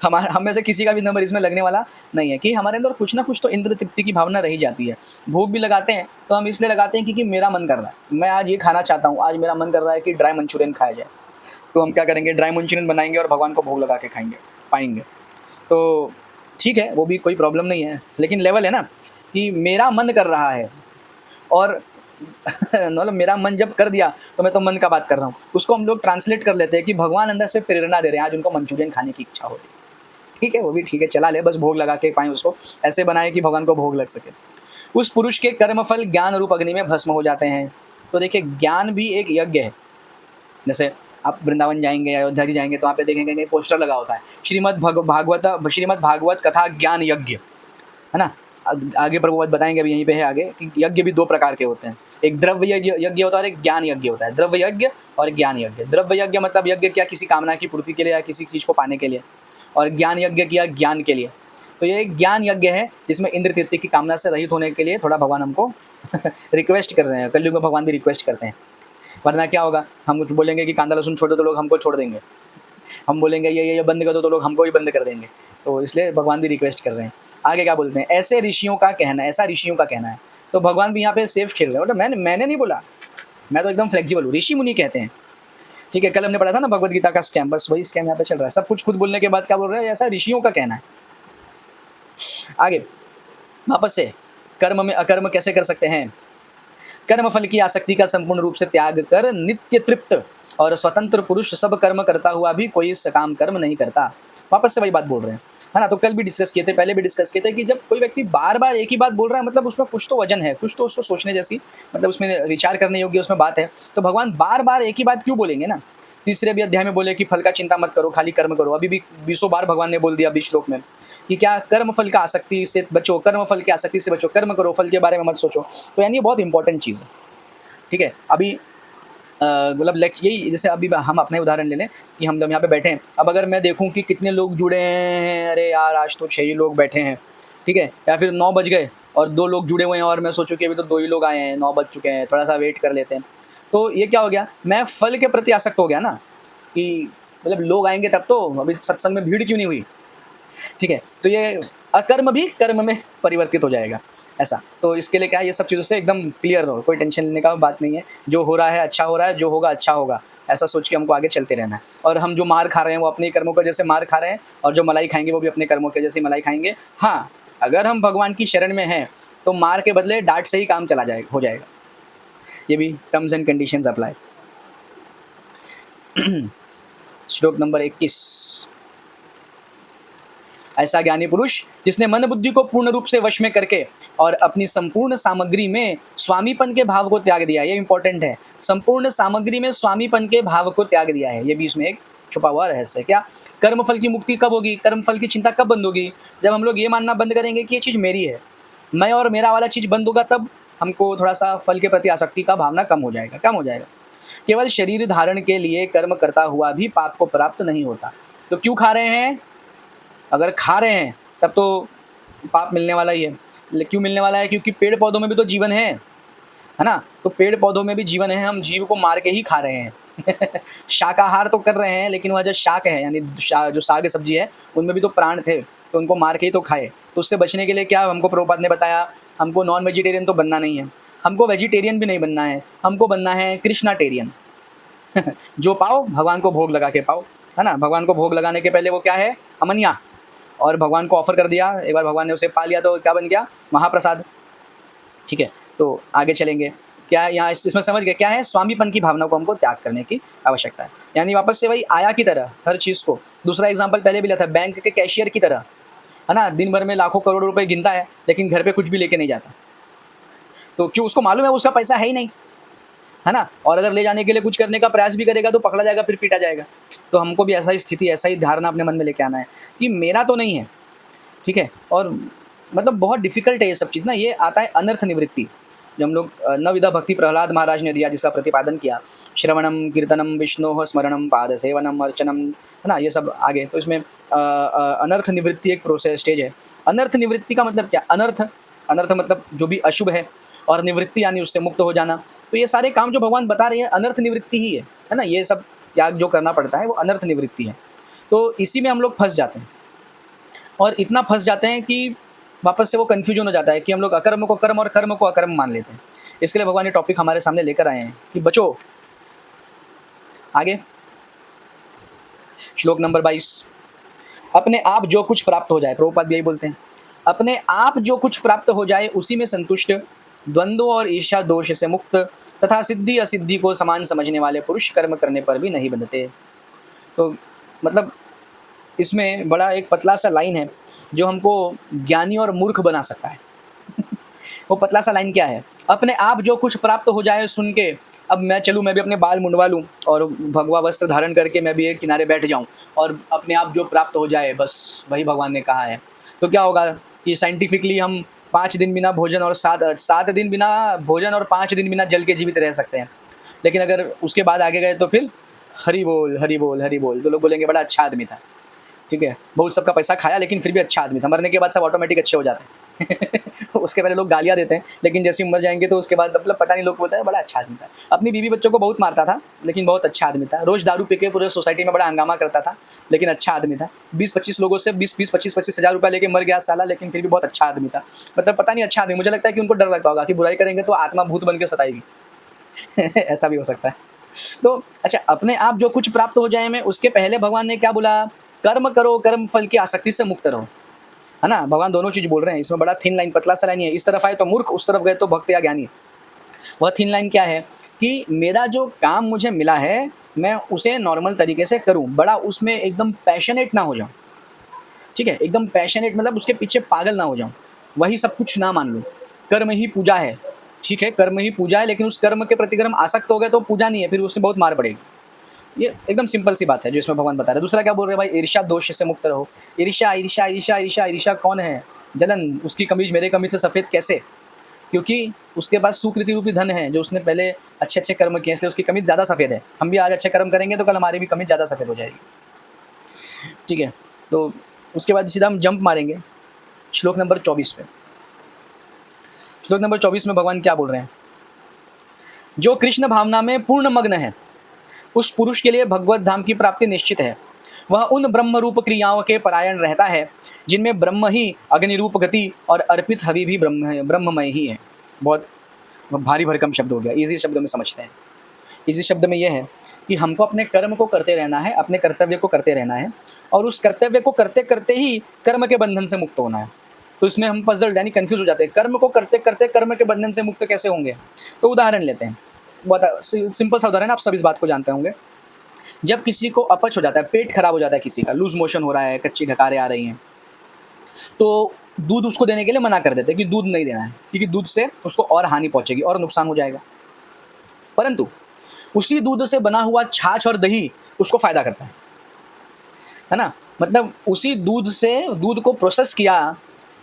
हम में से किसी का भी नंबर इसमें लगने वाला नहीं है, कि हमारे अंदर कुछ ना कुछ तो इंद्र तृप्ति की भावना रही जाती है। भोग भी लगाते हैं तो हम इसलिए लगाते हैं क्योंकि मेरा मन कर रहा है, मैं आज ये खाना चाहता हूँ, आज मेरा मन कर रहा है कि ड्राई मंचूरियन खाया जाए, तो हम क्या करेंगे, ड्राई मंचूरियन बनाएंगे और भगवान को भोग लगा के खाएंगे, पाएंगे। तो ठीक है, वो भी कोई प्रॉब्लम नहीं है, लेकिन लेवल है ना कि मेरा मन कर रहा है, और मतलब मेरा मन जब कर दिया तो मैं तो मन का बात कर रहा हूँ, उसको हम लोग ट्रांसलेट कर लेते हैं कि भगवान अंदर से प्रेरणा दे रहे हैं, आज उनको मंचूरियन खाने की इच्छा हो रही है। ठीक है, वो भी ठीक है, चला ले, बस भोग लगा के पाएं, उसको ऐसे बनाए कि भगवान को भोग लग सके। उस पुरुष के कर्मफल ज्ञान रूप अग्नि में भस्म हो जाते हैं। तो देखिए, ज्ञान भी एक यज्ञ है। जैसे आप वृंदावन जाएंगे, अयोध्या जी जाएंगे, तो वहाँ पे देखेंगे कहीं पोस्टर लगा होता है, श्रीमद् भागवत कथा ज्ञान यज्ञ, है ना। आगे प्रभुपाद बताएंगे, अभी यहीं पे है आगे, कि यज्ञ भी दो प्रकार के होते हैं, एक द्रव्य यज्ञ होता है और एक ज्ञान यज्ञ होता है। द्रव्य यज्ञ और ज्ञान यज्ञ। द्रव्य यज्ञ मतलब यज्ञ क्या, किसी कामना की पूर्ति के लिए या किसी चीज़ को पाने के लिए, और ज्ञान यज्ञ किया ज्ञान के लिए। तो ये एक ज्ञान यज्ञ है जिसमें इंद्र तृप्ति की कामना से रहित होने के लिए थोड़ा भगवान हमको रिक्वेस्ट कर रहे हैं। कलयुग में भगवान भी रिक्वेस्ट करते हैं, वरना क्या होगा, हम बोलेंगे कि कांदा लहसुन छोड़ दो तो लोग हमको छोड़ देंगे, हम बोलेंगे ये बंद कर दो तो लोग हमको ही बंद कर देंगे। तो इसलिए भगवान भी रिक्वेस्ट कर रहे हैं। आगे क्या बोलते हैं, ऐसे ऋषियों का कहना, ऐसा ऋषियों का कहना है। तो भगवान भी यहाँ पे सेफ खेल रहे हैं, मतलब मैंने नहीं बोला, मैं तो एकदम फ्लेक्सिबल हूँ, ऋषि मुनि कहते हैं। ठीक है, कल हमने पढ़ा था ना भगवत गीता का स्कैम, बस वही स्कैम यहाँ पे चल रहा है। सब कुछ खुद बोलने के बाद क्या बोल रहे हैं, ऐसा ऋषियों का कहना है। आगे वापस से, कर्म में अकर्म कैसे कर सकते हैं? कर्म फल की आसक्ति का संपूर्ण रूप से त्याग कर नित्य तृप्त और स्वतंत्र पुरुष सब कर्म करता हुआ भी कोई सकाम कर्म नहीं करता। वापस से वही बात बोल रहे हैं, है ना। तो कल भी डिस्कस किए थे, पहले भी डिस्कस किए थे कि जब कोई व्यक्ति बार बार एक ही बात बोल रहा है, मतलब उसमें कुछ तो वजन है, कुछ तो उसको सोचने जैसी, मतलब उसमें विचार करने योग्य उसमें बात है। तो भगवान बार बार एक ही बात क्यों बोलेंगे ना। तीसरे भी अध्याय में बोले कि फल का चिंता मत करो, खाली कर्म करो। अभी भी 20 बार भगवान ने बोल दिया 20 श्लोक में कि क्या, कर्म फल का आसक्ति से बचो, कर्म फल की आसक्ति से बचो, कर्म करो, फल के बारे में मत सोचो। तो यानी ये बहुत इंपॉर्टेंट चीज़ है, ठीक है। अभी मतलब लाइक यही, जैसे अभी हम अपने उदाहरण ले लें कि हम लोग यहाँ पे बैठे हैं। अब अगर मैं देखूँ कि कितने लोग जुड़े हैं, अरे यार आज तो 6 ही लोग बैठे हैं, ठीक है, या फिर 9 बज गए और 2 लोग जुड़े हुए हैं और मैं सोचूं कि अभी तो 2 ही लोग आए हैं, 9 बज चुके हैं, थोड़ा सा वेट कर लेते हैं। तो ये क्या हो गया, मैं फल के प्रति आसक्त हो गया ना, कि मतलब लोग आएंगे तब तो, अभी सत्संग में भीड़ क्यों नहीं हुई, ठीक है। तो ये अकर्म भी कर्म में परिवर्तित हो जाएगा, ऐसा। तो इसके लिए क्या है, ये सब चीज़ों से एकदम क्लियर रहो, कोई टेंशन लेने का बात नहीं है। जो हो रहा है अच्छा हो रहा है, जो होगा अच्छा होगा, ऐसा सोच के हमको आगे चलते रहना है। और हम जो मार खा रहे हैं वो अपने कर्मों के जैसे मार खा रहे हैं, और जो मलाई खाएंगे वो भी अपने कर्मों के जैसे मलाई खाएंगे। हाँ, अगर हम भगवान की शरण में हैं तो मार के बदले डांट से ही काम चला जाएगा, हो जाएगा। ये भी टर्म्स एंड कंडीशंस अप्लाई। श्लोक नंबर 21। ऐसा ज्ञानी पुरुष जिसने मन बुद्धि को पूर्ण रूप से वश में करके और अपनी संपूर्ण सामग्री में स्वामीपन के भाव को त्याग दिया, ये इंपॉर्टेंट है, संपूर्ण सामग्री में स्वामीपन के भाव को त्याग दिया है। ये भी इसमें एक छुपा हुआ रहस्य है। क्या, कर्मफल की मुक्ति कब होगी, कर्मफल की चिंता कब बंद होगी? जब हम लोग ये मानना बंद करेंगे कि ये चीज़ मेरी है, मैं और मेरा वाला चीज़ बंद होगा, तब हमको थोड़ा सा फल के प्रति आसक्ति का भावना कम हो जाएगा, कम हो जाएगा। केवल शरीर धारण के लिए कर्म करता हुआ भी पाप को प्राप्त नहीं होता। तो क्यों खा रहे हैं? अगर खा रहे हैं तब तो पाप मिलने वाला ही है। क्यों मिलने वाला है? क्योंकि पेड़ पौधों में भी तो जीवन है ना। तो पेड़ पौधों में भी जीवन है, हम जीव को मार के ही खा रहे हैं। शाकाहार तो कर रहे हैं, लेकिन वह जो शाक है, यानी जो साग सब्जी है, उनमें भी तो प्राण थे, तो उनको मार के ही तो खाए। तो उससे बचने के लिए क्या हमको प्रभुपाद ने बताया, हमको नॉन वेजिटेरियन तो बनना नहीं है, हमको वेजिटेरियन भी नहीं बनना है, हमको बनना है कृष्णाटेरियन। जो पाओ भगवान को भोग लगा के पाओ, है ना। भगवान को भोग लगाने के पहले वो क्या है, अमनिया, और भगवान को ऑफर कर दिया, एक बार भगवान ने उसे पा लिया तो क्या बन गया, महाप्रसाद, ठीक है। तो आगे चलेंगे, क्या यहाँ इसमें समझ गए क्या है, स्वामीपन की भावना को हमको त्याग करने की आवश्यकता है। यानी वापस से वही आया की तरह हर चीज़ को, दूसरा एग्जाम्पल पहले भी लिया था, बैंक के कैशियर की तरह, है ना। दिन भर में लाखों करोड़ों रुपए गिनता है, लेकिन घर पे कुछ भी लेके नहीं जाता। तो क्यों, उसको मालूम है उसका पैसा है ही नहीं, है ना। और अगर ले जाने के लिए कुछ करने का प्रयास भी करेगा तो पकड़ा जाएगा, फिर पीटा जाएगा। तो हमको भी ऐसा ही स्थिति, ऐसा ही धारणा अपने मन में लेके आना है कि मेरा तो नहीं है, ठीक है। और मतलब बहुत डिफिकल्ट है ये सब चीज़ ना। ये आता है अनर्थ निवृत्ति, जो हम लोग नवविधा भक्ति प्रहलाद महाराज ने दिया, जिसका प्रतिपादन किया, श्रवणम कीर्तनम विष्णु स्मरणम पाद सेवनम अर्चनम, है ना, ये सब आगे। तो इसमें अनर्थ निवृत्ति एक प्रोसेस स्टेज है। अनर्थ निवृत्ति का मतलब क्या, अनर्थ, अनर्थ मतलब जो भी अशुभ है, और निवृत्ति यानी उससे मुक्त हो जाना। तो ये सारे काम जो भगवान बता रहे हैं अनर्थ निवृत्ति ही है ना। ये सब त्याग जो करना पड़ता है वो अनर्थ निवृत्ति है। तो इसी में हम लोग फंस जाते हैं, और इतना फंस जाते हैं कि वापस से वो कन्फ्यूजन हो जाता है कि हम लोग अकर्म को कर्म और कर्म को अकर्म मान लेते हैं। इसके लिए भगवान ये टॉपिक हमारे सामने लेकर आए हैं कि बचो। आगे श्लोक नंबर 22। अपने आप जो कुछ प्राप्त हो जाए, प्रभुपाद भी यही बोलते हैं, अपने आप जो कुछ प्राप्त हो जाए उसी में संतुष्ट, द्वंद्व और ईर्ष्या दोष से मुक्त तथा सिद्धि असिद्धि को समान समझने वाले पुरुष कर्म करने पर भी नहीं बंधते। तो मतलब इसमें बड़ा एक पतला सा लाइन है जो हमको ज्ञानी और मूर्ख बना सकता है। वो पतला सा लाइन क्या है, अपने आप जो कुछ प्राप्त हो जाए सुन के, अब मैं चलूँ, मैं भी अपने बाल मुंडवा लूँ और भगवा वस्त्र धारण करके मैं भी एक किनारे बैठ जाऊँ और अपने आप जो प्राप्त हो जाए बस वही भगवान ने कहा है। तो क्या होगा कि साइंटिफिकली हम 5 दिन बिना भोजन और 7 दिन बिना भोजन और 5 दिन बिना जल के जीवित रह सकते हैं। लेकिन अगर उसके बाद आगे गए तो फिर हरि बोल हरि बोल हरि बोल, तो लोग बोलेंगे बड़ा अच्छा आदमी था, ठीक है, बहुत सबका पैसा खाया लेकिन फिर भी अच्छा आदमी था। मरने के बाद सब ऑटोमेटिक अच्छे हो जाते हैं। उसके पहले लोग गालियाँ देते हैं, लेकिन जैसे मर जाएंगे तो उसके बाद मतलब पता नहीं, लोग बोलते हैं बड़ा अच्छा आदमी था, अपनी बीवी बच्चों को बहुत मारता था लेकिन बहुत अच्छा आदमी था, रोज़ दारू पी के पूरे सोसाइटी में बड़ा हंगामा करता था लेकिन अच्छा आदमी था, 20-25 लोगों से 20-25 हज़ार रुपये लेके मर गया साला, लेकिन फिर भी बहुत अच्छा आदमी था। मतलब पता नहीं अच्छा आदमी, मुझे लगता है कि उनको डर लगता होगा कि बुराई करेंगे तो आत्मा भूत बन के सताएगी। ऐसा भी हो सकता है। तो अच्छा, अपने आप जो कुछ प्राप्त हो जाए, में उसके पहले भगवान ने क्या बोला? कर्म करो, कर्म फल की आसक्ति से मुक्त रहो, है ना? भगवान दोनों चीज बोल रहे हैं इसमें, बड़ा थिन लाइन, पतला सा लाइन है। इस तरफ आए तो मूर्ख, उस तरफ गए तो भक्त या ज्ञानी। वह थिन लाइन क्या है कि मेरा जो काम मुझे मिला है, मैं उसे नॉर्मल तरीके से करूं, बड़ा उसमें एकदम पैशनेट ना हो जाऊं। ठीक है, एकदम पैशनेट मतलब उसके पीछे पागल ना हो जाऊं, वही सब कुछ ना मान लूं। कर्म ही पूजा है, ठीक है, कर्म ही पूजा है, लेकिन उस कर्म के प्रति अगर हम आसक्त हो गए तो पूजा नहीं है, फिर उससे बहुत मार पड़ेगी। ये एकदम सिंपल सी बात है जो इसमें भगवान बता रहे हैं। दूसरा क्या बोल रहे हैं भाई? ईर्ष्या दोष से मुक्त रहो। ईर्ष्या ईर्ष्या ईर्ष्या ईर्ष्या ईर्ष्या कौन है? जलन। उसकी कमीज मेरे कमीज से सफेद कैसे? क्योंकि उसके पास सुकृति रूपी धन है, जो उसने पहले अच्छे अच्छे कर्म किए, इसलिए उसकी कमीज ज़्यादा सफ़ेद है। हम भी आज अच्छे कर्म करेंगे तो कल हमारी भी कमीज ज़्यादा सफ़ेद हो जाएगी। ठीक है, तो उसके बाद सीधा हम जंप मारेंगे श्लोक नंबर 24 पे। श्लोक नंबर 24 में भगवान क्या बोल रहे हैं? जो कृष्ण भावना में पूर्ण मग्न है, उस पुरुष के लिए भगवत धाम की प्राप्ति निश्चित है। वह उन ब्रह्म रूप क्रियाओं के परायण रहता है जिनमें ब्रह्म ही अग्नि रूप गति और अर्पित हवि भी ब्रह्ममय ही है। बहुत भारी भरकम शब्द हो गया, इजी शब्द में समझते हैं। इसी शब्द में यह है कि हमको अपने कर्म को करते रहना है, अपने कर्तव्य को करते रहना है, और उस कर्तव्य को करते करते ही कर्म के बंधन से मुक्त होना है। तो इसमें हम पजल्ड यानी कंफ्यूज हो जाते हैं, कर्म को करते करते कर्म के बंधन से मुक्त कैसे होंगे? तो उदाहरण लेते हैं, बहुत सिंपल सा उदाहरण, आप सब इस बात को जानते होंगे। जब किसी को अपच हो जाता है, पेट खराब हो जाता है, किसी का लूज मोशन हो रहा है, कच्ची ढकारें आ रही हैं, तो दूध उसको देने के लिए मना कर देते हैं कि दूध नहीं देना है, क्योंकि दूध से उसको और हानि पहुंचेगी और नुकसान हो जाएगा। परंतु उसी दूध से बना हुआ छाछ और दही उसको फायदा करता है ना? मतलब उसी दूध से, दूध को प्रोसेस किया,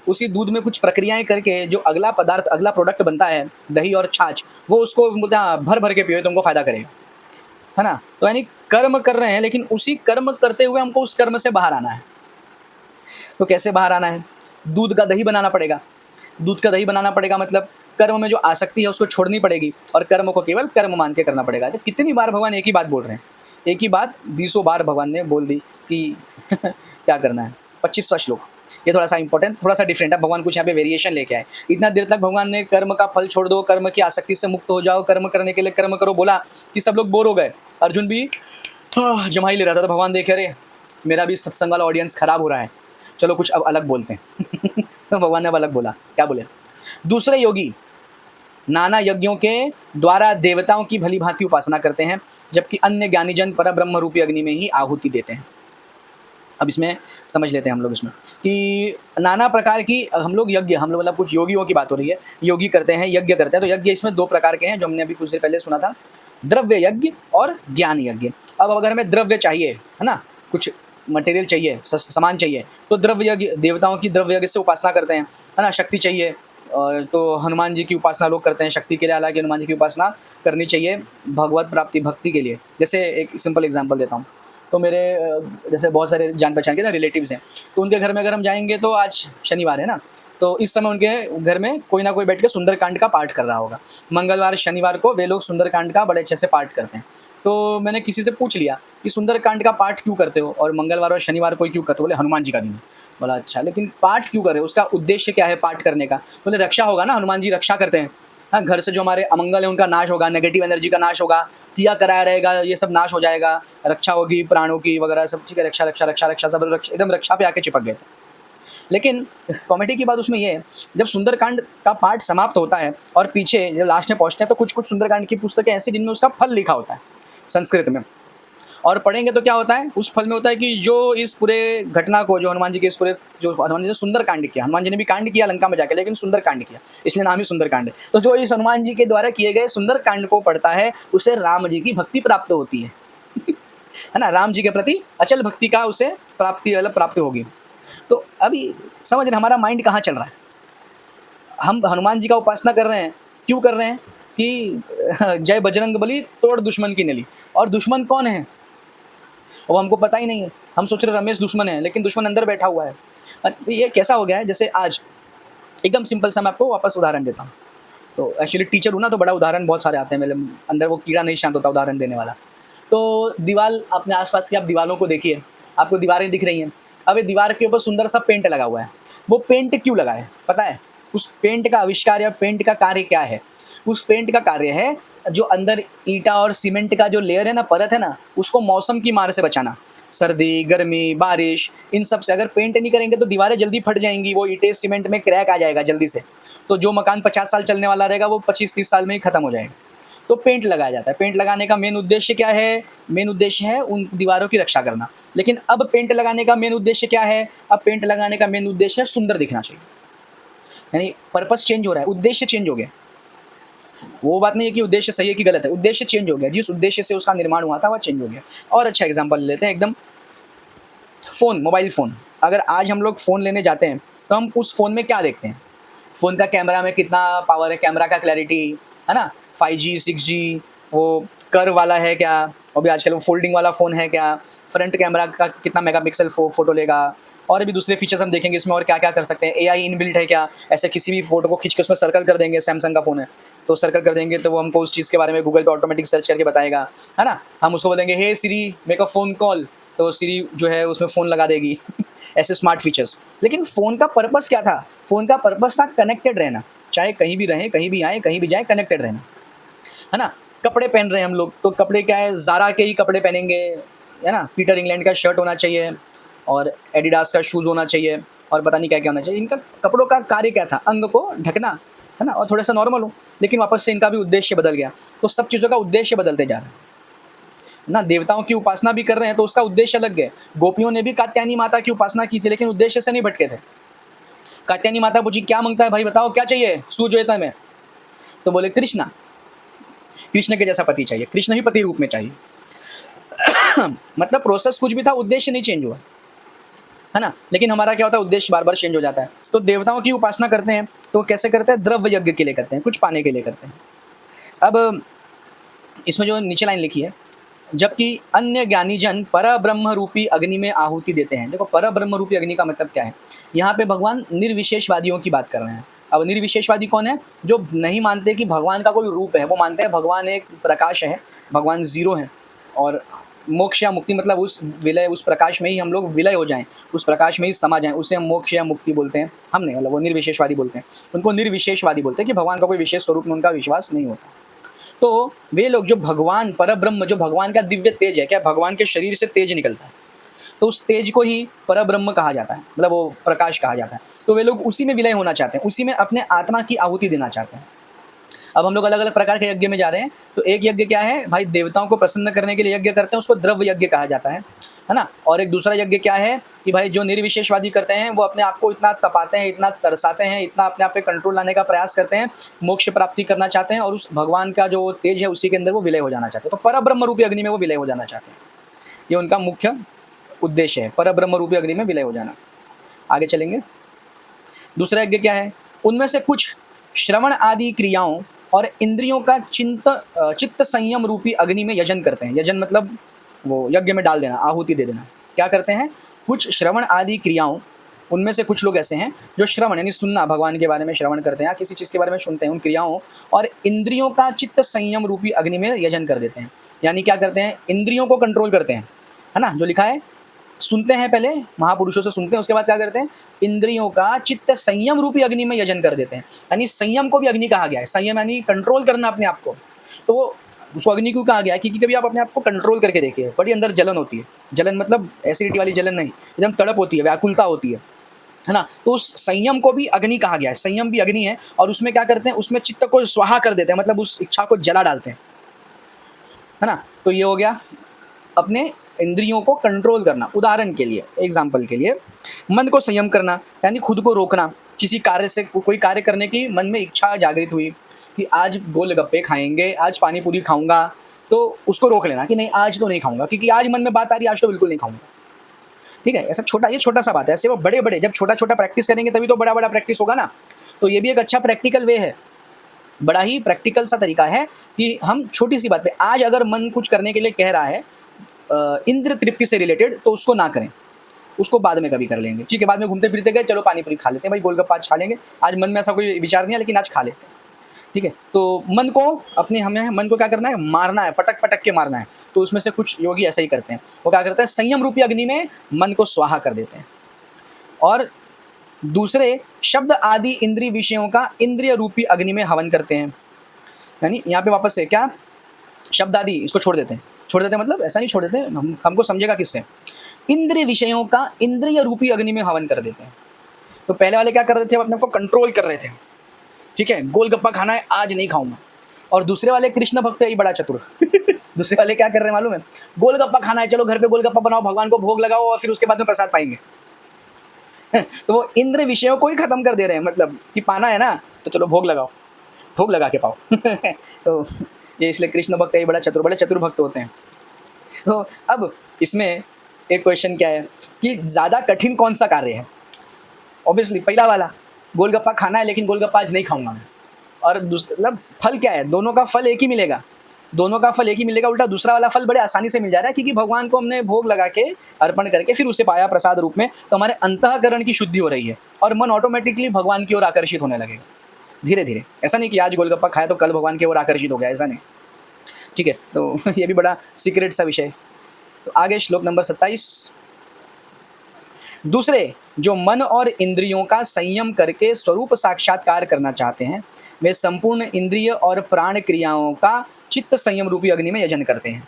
उसी दूध में कुछ प्रक्रियाएं करके जो अगला पदार्थ, अगला प्रोडक्ट बनता है, दही और छाछ, वो उसको बोलते हैं भर भर के पियो, तुमको फायदा करेगा, है ना? तो यानी कर्म कर रहे हैं, लेकिन उसी कर्म करते हुए हमको उस कर्म से बाहर आना है। तो कैसे बाहर आना है? दूध का दही बनाना पड़ेगा। दूध का दही बनाना पड़ेगा मतलब कर्म में जो आसक्ति है उसको छोड़नी पड़ेगी, और कर्म को केवल कर्म मान के करना पड़ेगा। तो कितनी बार भगवान एक ही बात बोल रहे हैं? एक ही बात 20 बार भगवान ने बोल दी कि क्या करना है। 25वां श्लोक, ये थोड़ा सा इंपॉर्टेंट, थोड़ा सा डिफरेंट है। भगवान कुछ यहाँ पे वेरिएशन लेके आए। इतना देर तक भगवान ने कर्म का फल छोड़ दो, कर्म की आसक्ति से मुक्त हो जाओ, कर्म करने के लिए कर्म करो बोला कि सब लोग बोर हो गए। अर्जुन भी जमा ही ले रहा था, तो भगवान देखे अरे मेरा भी सत्संग वाला ऑडियंस खराब हो रहा है, चलो कुछ अब अलग बोलते हैं। तो भगवान ने अब अलग बोला। क्या बोले? दूसरे योगी नाना यज्ञों के द्वारा देवताओं की भली भांति उपासना करते हैं, जबकि अन्य ज्ञानीजन परब्रह्म रूपी अग्नि में ही आहुति देते हैं। अब इसमें समझ लेते हैं हम लोग इसमें कि नाना प्रकार की हम लोग यज्ञ, हम लोग मतलब कुछ योगियों की बात हो रही है, योगी करते हैं, यज्ञ करते हैं। तो यज्ञ इसमें 2 प्रकार के हैं, जो हमने अभी कुछ देर पहले सुना था, द्रव्य यज्ञ और ज्ञान यज्ञ। अब अगर हमें द्रव्य चाहिए, है ना, कुछ मटेरियल चाहिए, सामान चाहिए, तो द्रव्य यज्ञ, देवताओं की द्रव्य यज्ञ से उपासना करते हैं, है ना। शक्ति चाहिए तो हनुमान जी की उपासना लोग करते हैं शक्ति के लिए, हालांकि हनुमान जी की उपासना करनी चाहिए भगवत प्राप्ति, भक्ति के लिए। जैसे एक सिंपल एग्जांपल देता हूँ, तो मेरे जैसे बहुत सारे जान पहचान के ना रिलेटिव्स हैं, तो उनके घर में अगर हम जाएंगे तो आज शनिवार है ना, तो इस समय उनके घर में कोई ना कोई बैठ के सुंदरकांड का पाठ कर रहा होगा। मंगलवार शनिवार को वे लोग सुंदरकांड का बड़े अच्छे से पाठ करते हैं। तो मैंने किसी से पूछ लिया कि सुंदरकांड का पाठ क्यों करते हो और मंगलवार और शनिवार को क्यों करते हो? बोले हनुमान जी का दिन है। बोला अच्छा, लेकिन पाठ क्यों कर रहे हो? उसका उद्देश्य क्या है पाठ करने का? बोले रक्षा होगा ना, हनुमान जी रक्षा करते हैं। हाँ, घर से जो हमारे अमंगल है उनका नाश होगा, नेगेटिव एनर्जी का नाश होगा, किया कराया रहेगा, ये सब नाश हो जाएगा, रक्षा होगी प्राणों की वगैरह सब। ठीक है, रक्षा रक्षा रक्षा रक्षा सब एकदम रक्षा पे आके चिपक गए थे। लेकिन कॉमेडी की बात उसमें ये है, जब सुंदरकांड का पाठ समाप्त होता है और पीछे जब लास्ट में पहुंचते हैं तो कुछ कुछ सुंदरकांड की पुस्तकें ऐसी जिनमें उसका फल लिखा होता है संस्कृत में, और पढ़ेंगे तो क्या होता है, उस फल में होता है कि जो इस पूरे घटना को, जो हनुमान जी के इस पूरे, जो हनुमान जी ने सुंदर कांड किया, हनुमान जी ने भी कांड किया लंका में जाके, लेकिन सुंदर कांड किया, इसलिए नाम ही सुंदर कांड है। तो जो इस हनुमान जी के द्वारा किए गए सुंदर कांड को पढ़ता है, उसे राम जी की भक्ति प्राप्त होती है। है ना, राम जी के प्रति अचल भक्ति का उसे प्राप्ति होगी। तो अभी समझ रहे हमारा माइंड कहाँ चल रहा है? हम हनुमान जी का उपासना कर रहे हैं, क्यों कर रहे हैं कि जय बजरंग बली तोड़ दुश्मन की नली, और दुश्मन कौन है वो हमको पता ही नहीं है। हम सोच रहे रमेश दुश्मन है, लेकिन दुश्मन अंदर बैठा हुआ है। ये कैसा हो गया है? जैसे आज एकदम सिंपल सा मैं आपको वापस उदाहरण देता हूँ। तो एक्चुअली टीचर हूँ ना, तो बड़ा उदाहरण बहुत सारे आते हैं, मतलब अंदर वो कीड़ा नहीं शांत होता उदाहरण देने वाला। तो दीवार, अपने आसपास की आप दीवारों को देखिए, आपको दीवारें दिख रही हैं। अब ये दीवार के ऊपर सुंदर सा पेंट लगा हुआ है। वो पेंट क्यों लगा है पता है? उस पेंट का आविष्कार या पेंट का कार्य क्या है? उस पेंट का कार्य है जो अंदर ईंटा और सीमेंट का जो लेयर है ना, परत है ना, उसको मौसम की मार से बचाना। सर्दी, गर्मी, बारिश, इन सब से अगर पेंट नहीं करेंगे तो दीवारें जल्दी फट जाएंगी, वो ईंटें सीमेंट में क्रैक आ जाएगा जल्दी से। तो जो मकान 50 साल चलने वाला रहेगा वो 25-30 साल में ही खत्म हो जाएगा। तो पेंट लगाया जाता है। पेंट लगाने का मेन उद्देश्य क्या है? मेन उद्देश्य है उन दीवारों की रक्षा करना। लेकिन अब पेंट लगाने का मेन उद्देश्य क्या है? अब पेंट लगाने का मेन उद्देश्य है सुंदर दिखना चाहिए। यानी पर्पस चेंज हो रहा है, उद्देश्य चेंज हो गया। वो बात नहीं है कि उद्देश्य सही है कि गलत है, उद्देश्य चेंज हो गया। जिस उद्देश्य से उसका निर्माण हुआ था वह चेंज हो गया। और अच्छा एग्जाम्पल लेते हैं एकदम, फ़ोन, मोबाइल फ़ोन। अगर आज हम लोग फ़ोन लेने जाते हैं तो हम उस फ़ोन में क्या देखते हैं? फ़ोन का कैमरा में कितना पावर है, कैमरा का क्लैरिटी, है ना? 5G, 6G, वो कर्व वाला है क्या? अभी आजकल वो फोल्डिंग वाला फ़ोन है क्या? फ्रंट कैमरा का कितना मेगापिक्सल फ़ोटो लेगा? और भी दूसरे फीचर्स हम देखेंगे इसमें और क्या-क्या कर सकते हैं। एआई इनबिल्ट है क्या? ऐसे किसी भी फ़ोटो को खींच के उसमें सर्कल कर देंगे, सैमसंग का फ़ोन है, तो सर्कल कर देंगे तो वो हमको उस चीज़ के बारे में गूगल पे ऑटोमेटिक सर्च करके बताएगा, है ना? हम उसको बोलेंगे, हे सिरी मेक अ फ़ोन कॉल, तो सिरी जो है उसमें फ़ोन लगा देगी। ऐसे स्मार्ट फीचर्स। लेकिन फ़ोन का पर्पस क्या था? फ़ोन का पर्पस था कनेक्टेड रहना। चाहे कहीं भी रहें, कहीं भी आएँ, कहीं भी जाएँ, कनेक्टेड रहना, है ना? कपड़े पहन रहे हैं हम लोग, तो कपड़े क्या है, ज़ारा के ही कपड़े पहनेंगे, है ना? पीटर इंग्लैंड का शर्ट होना चाहिए और एडिडास का शूज़ होना चाहिए और पता नहीं क्या-क्या होना चाहिए। इनका कपड़ों का कार्य क्या था? अंग को ढकना, है ना? और थोड़ा-सा नॉर्मल हो। लेकिन वापस से इनका भी उद्देश्य बदल गया। तो सब चीज़ों का उद्देश्य बदलते जा रहा है। ना देवताओं की उपासना भी कर रहे हैं तो उसका उद्देश्य अलग है। गोपियों ने भी कात्यायनी माता की उपासना की थी, लेकिन उद्देश्य से नहीं भटके थे। कात्यायनी माता पूछी, क्या मांगता है भाई बताओ, क्या चाहिए सूर्यवेता में? तो बोले कृष्णा, कृष्ण के जैसा पति चाहिए, कृष्ण ही पति रूप में चाहिए। मतलब प्रोसेस कुछ भी था, उद्देश्य नहीं चेंज हुआ, है ना? लेकिन हमारा क्या होता है, उद्देश्य बार बार चेंज हो जाता है। तो देवताओं की उपासना करते हैं तो कैसे करते हैं? द्रव्य यज्ञ के लिए करते हैं, कुछ पाने के लिए करते हैं। अब इसमें जो नीचे लाइन लिखी है, जबकि अन्य ज्ञानी जन परब्रह्म रूपी अग्नि में आहुति देते हैं। देखो परब्रह्म रूपी अग्नि का मतलब क्या है? यहाँ पे भगवान निर्विशेषवादियों की बात कर रहे हैं। अब निर्विशेषवादी कौन है? जो नहीं मानते कि भगवान का कोई रूप है, वो मानते हैं भगवान एक प्रकाश है, भगवान जीरो है और मोक्ष या मुक्ति मतलब उस विलय, उस प्रकाश में ही हम लोग विलय हो जाएं, उस प्रकाश में ही समा जाएं, उसे हम मोक्ष या मुक्ति बोलते हैं। हम नहीं, मतलब वो निर्विशेषवादी बोलते हैं। उनको निर्विशेषवादी बोलते हैं कि भगवान का कोई विशेष स्वरूप में उनका विश्वास नहीं होता। तो वे लोग जो भगवान परब्रह्म, जो भगवान का दिव्य तेज है, क्या भगवान के शरीर से तेज निकलता है, तो उस तेज को ही परब्रह्म कहा जाता है, मतलब वो प्रकाश कहा जाता है। तो वे लोग उसी में विलय होना चाहते हैं, उसी में अपने आत्मा की आहुति देना चाहते हैं। अब हम लोग अलग अलग प्रकार के यज्ञ में जा रहे हैं। तो एक यज्ञ क्या है भाई, देवताओं को प्रसन्न करने के लिए यज्ञ करते हैं, उसको द्रव्य यज्ञ कहा जाता है ना? और एक दूसरा यज्ञ क्या है कि भाई जो निर्विशेषवादी करते हैं वो अपने आप को इतना तपाते हैं, इतना तरसाते हैं, इतना अपने आप पे कंट्रोल लाने का प्रयास करते हैं, मोक्ष प्राप्ति करना चाहते हैं और उस भगवान का जो तेज है उसी के अंदर वो विलय हो जाना चाहते हैं। तो परब्रह्म रूपी अग्नि में वो विलय हो जाना चाहते हैं। ये उनका मुख्य उद्देश्य है, परब्रह्म रूपी अग्नि में विलय हो जाना। आगे चलेंगे। दूसरा यज्ञ क्या है? उनमें से कुछ श्रवण आदि क्रियाओं और इंद्रियों का चित्त संयम रूपी अग्नि में यजन करते हैं। यजन मतलब वो यज्ञ में डाल देना, आहुति दे देना। क्या करते हैं? कुछ श्रवण आदि क्रियाओं, उनमें से कुछ लोग ऐसे हैं जो श्रवण यानी सुनना, भगवान के बारे में श्रवण करते हैं या किसी चीज़ के बारे में सुनते हैं, उन क्रियाओं और इंद्रियों का चित्त संयम रूपी अग्नि में यजन कर देते हैं। यानी क्या करते हैं? इंद्रियों को कंट्रोल करते हैं, है ना? जो लिखा है, सुनते हैं पहले, महापुरुषों से सुनते हैं, उसके बाद क्या करते हैं? इंद्रियों का चित्त संयम रूपी अग्नि में यजन कर देते हैं। यानी संयम को भी अग्नि कहा गया है। संयम यानी कंट्रोल करना अपने आप को। तो वो उसको अग्नि क्यों कहा गया है? क्योंकि कभी आप अपने आप को कंट्रोल करके देखिए, बड़ी अंदर जलन होती है। जलन मतलब एसिडिटी वाली जलन नहीं, एकदम तड़प होती है, व्याकुलता होती है ना? तो उस संयम को भी अग्नि कहा गया है। संयम भी अग्नि है और उसमें क्या करते हैं? उसमें चित्त को स्वाहा कर देते हैं, मतलब उस इच्छा को जला डालते हैं, है ना? तो ये हो गया अपने इंद्रियों को कंट्रोल करना। उदाहरण के लिए, एग्जाम्पल के लिए, मन को संयम करना यानी खुद को रोकना। किसी कार्य से, कोई कार्य करने की मन में इच्छा जागृत हुई कि आज गोलगप्पे खाएंगे, आज पानी पूरी खाऊंगा, तो उसको रोक लेना कि नहीं आज तो नहीं खाऊंगा, क्योंकि आज मन में बात आ रही है आज तो बिल्कुल नहीं खाऊंगा। ठीक है, ऐसा छोटा, ये छोटा सा बात है। ऐसे वो बड़े बड़े, जब छोटा छोटा प्रैक्टिस करेंगे तभी तो बड़ा बड़ा प्रैक्टिस होगा ना। तो ये भी एक अच्छा प्रैक्टिकल वे है, बड़ा ही प्रैक्टिकल सा तरीका है कि हम छोटी सी बात पे, आज अगर मन कुछ करने के लिए कह रहा है इंद्र तृप्ति से रिलेटेड, तो उसको ना करें, उसको बाद में कभी कर लेंगे। ठीक है, बाद में घूमते फिरते गए, चलो पानी पूरी खा लेते हैं भाई, गोलगप्पा आज खा लेंगे, आज मन में ऐसा कोई विचार नहीं है लेकिन आज खा लेते हैं। ठीक है, तो मन को अपने, हमें मन को क्या करना है? मारना है, पटक पटक के मारना है। तो उसमें से कुछ योगी ऐसा ही करते हैं। वो क्या करते हैं? संयम रूपी अग्नि में मन को स्वाहा कर देते हैं और दूसरे शब्द आदि इंद्रिय विषयों का इंद्रिय रूपी अग्नि में हवन करते हैं। यानी यहाँ पे वापस से क्या शब्द आदि इसको छोड़ देते मतलब ऐसा नहीं छोड़ देते, हमको समझेगा किससे, इंद्रिय विषयों का इंद्रिय रूपी अग्नि में हवन कर देते हैं। तो पहले वाले क्या कर रहे थे, अपने को कंट्रोल कर रहे थे, ठीक है, गोलगप्पा खाना है आज नहीं खाऊंगा। और दूसरे वाले कृष्ण भक्त है, ये बड़ा चतुर दूसरे वाले क्या कर रहे हैं मालूम है, गोलगप्पा खाना है, चलो घर पे गोलगप्पा बनाओ, भगवान को भोग लगाओ और फिर उसके बाद में प्रसाद पाएंगे तो वो इंद्र विषयों को ही खत्म कर दे रहे हैं, मतलब कि पाना है ना तो चलो भोग लगाओ, भोग लगा के पाओ तो ये इसलिए कृष्ण भक्त ये बड़े चतुर भक्त होते हैं। तो अब इसमें एक क्वेश्चन क्या है कि ज़्यादा कठिन कौन सा कार्य है? ऑब्वियसली पहला वाला, गोलगप्पा खाना है लेकिन गोलगप्पा आज नहीं खाऊंगा मैं। और मतलब फल क्या है, दोनों का फल एक ही मिलेगा, दोनों का फल एक ही मिलेगा। उल्टा दूसरा वाला फल बड़े आसानी से मिल जा रहा है क्योंकि भगवान को हमने भोग लगा के अर्पण करके फिर उसे पाया प्रसाद रूप में, तो हमारे अंतःकरण की शुद्धि हो रही है और मन ऑटोमेटिकली भगवान की ओर आकर्षित होने लगेगा धीरे धीरे। ऐसा नहीं कि आज गोलगप्पा खाया तो कल भगवान की ओर आकर्षित हो गया, ऐसा नहीं, ठीक है। तो ये भी बड़ा सीक्रेट सा विषय है। तो आगे श्लोक नंबर 27, दूसरे जो मन और इंद्रियों का संयम करके स्वरूप साक्षात्कार करना चाहते हैं, वे संपूर्ण इंद्रिय और प्राण क्रियाओं का चित्त संयम रूपी अग्नि में यजन करते हैं।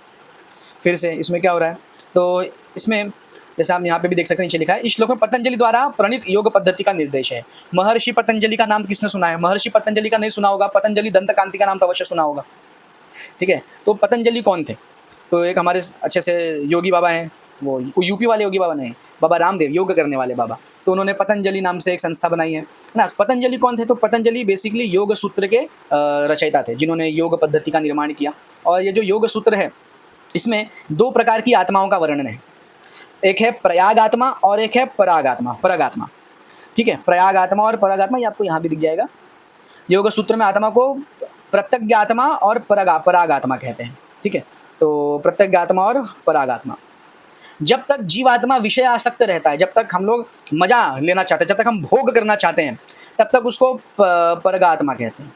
फिर से इसमें क्या हो रहा है, तो इसमें जैसे आप यहाँ पे भी देख सकते हैं, नीचे लिखा है, इस श्लोक में पतंजलि द्वारा प्रणीत योग पद्धति का निर्देश है। महर्षि पतंजलि का नाम किसने सुना है? महर्षि पतंजलि का नहीं सुना होगा, पतंजलि दंतकांति का नाम तो अवश्य सुना होगा, ठीक है। तो पतंजलि कौन थे? तो एक हमारे अच्छे से योगी बाबा हैं, वो यूपी वाले योगी बाबा नहीं, बाबा रामदेव, योग करने वाले बाबा। तो उन्होंने पतंजलि नाम से एक संस्था बनाई है ना। पतंजलि कौन थे? तो पतंजलि बेसिकली योग सूत्र के रचयिता थे, जिन्होंने योग पद्धति का निर्माण किया। और ये जो योग सूत्र है, इसमें दो प्रकार की आत्माओं का वर्णन है, एक है प्रयाग आत्मा और एक है पराग आत्मा, ठीक है। प्रयाग आत्मा और पराग आत्मा ये आपको यहाँ भी दिख जाएगा। योग सूत्र में आत्मा को प्रत्यज्ञ आत्मा और पराग आत्मा कहते हैं, ठीक है। तो प्रत्यज्ञ आत्मा और पराग आत्मा, जब तक जीवात्मा विषय आसक्त रहता है, जब तक हम लोग मजा लेना चाहते हैं, जब तक हम भोग करना चाहते हैं, तब तक उसको परगात्मा कहते हैं।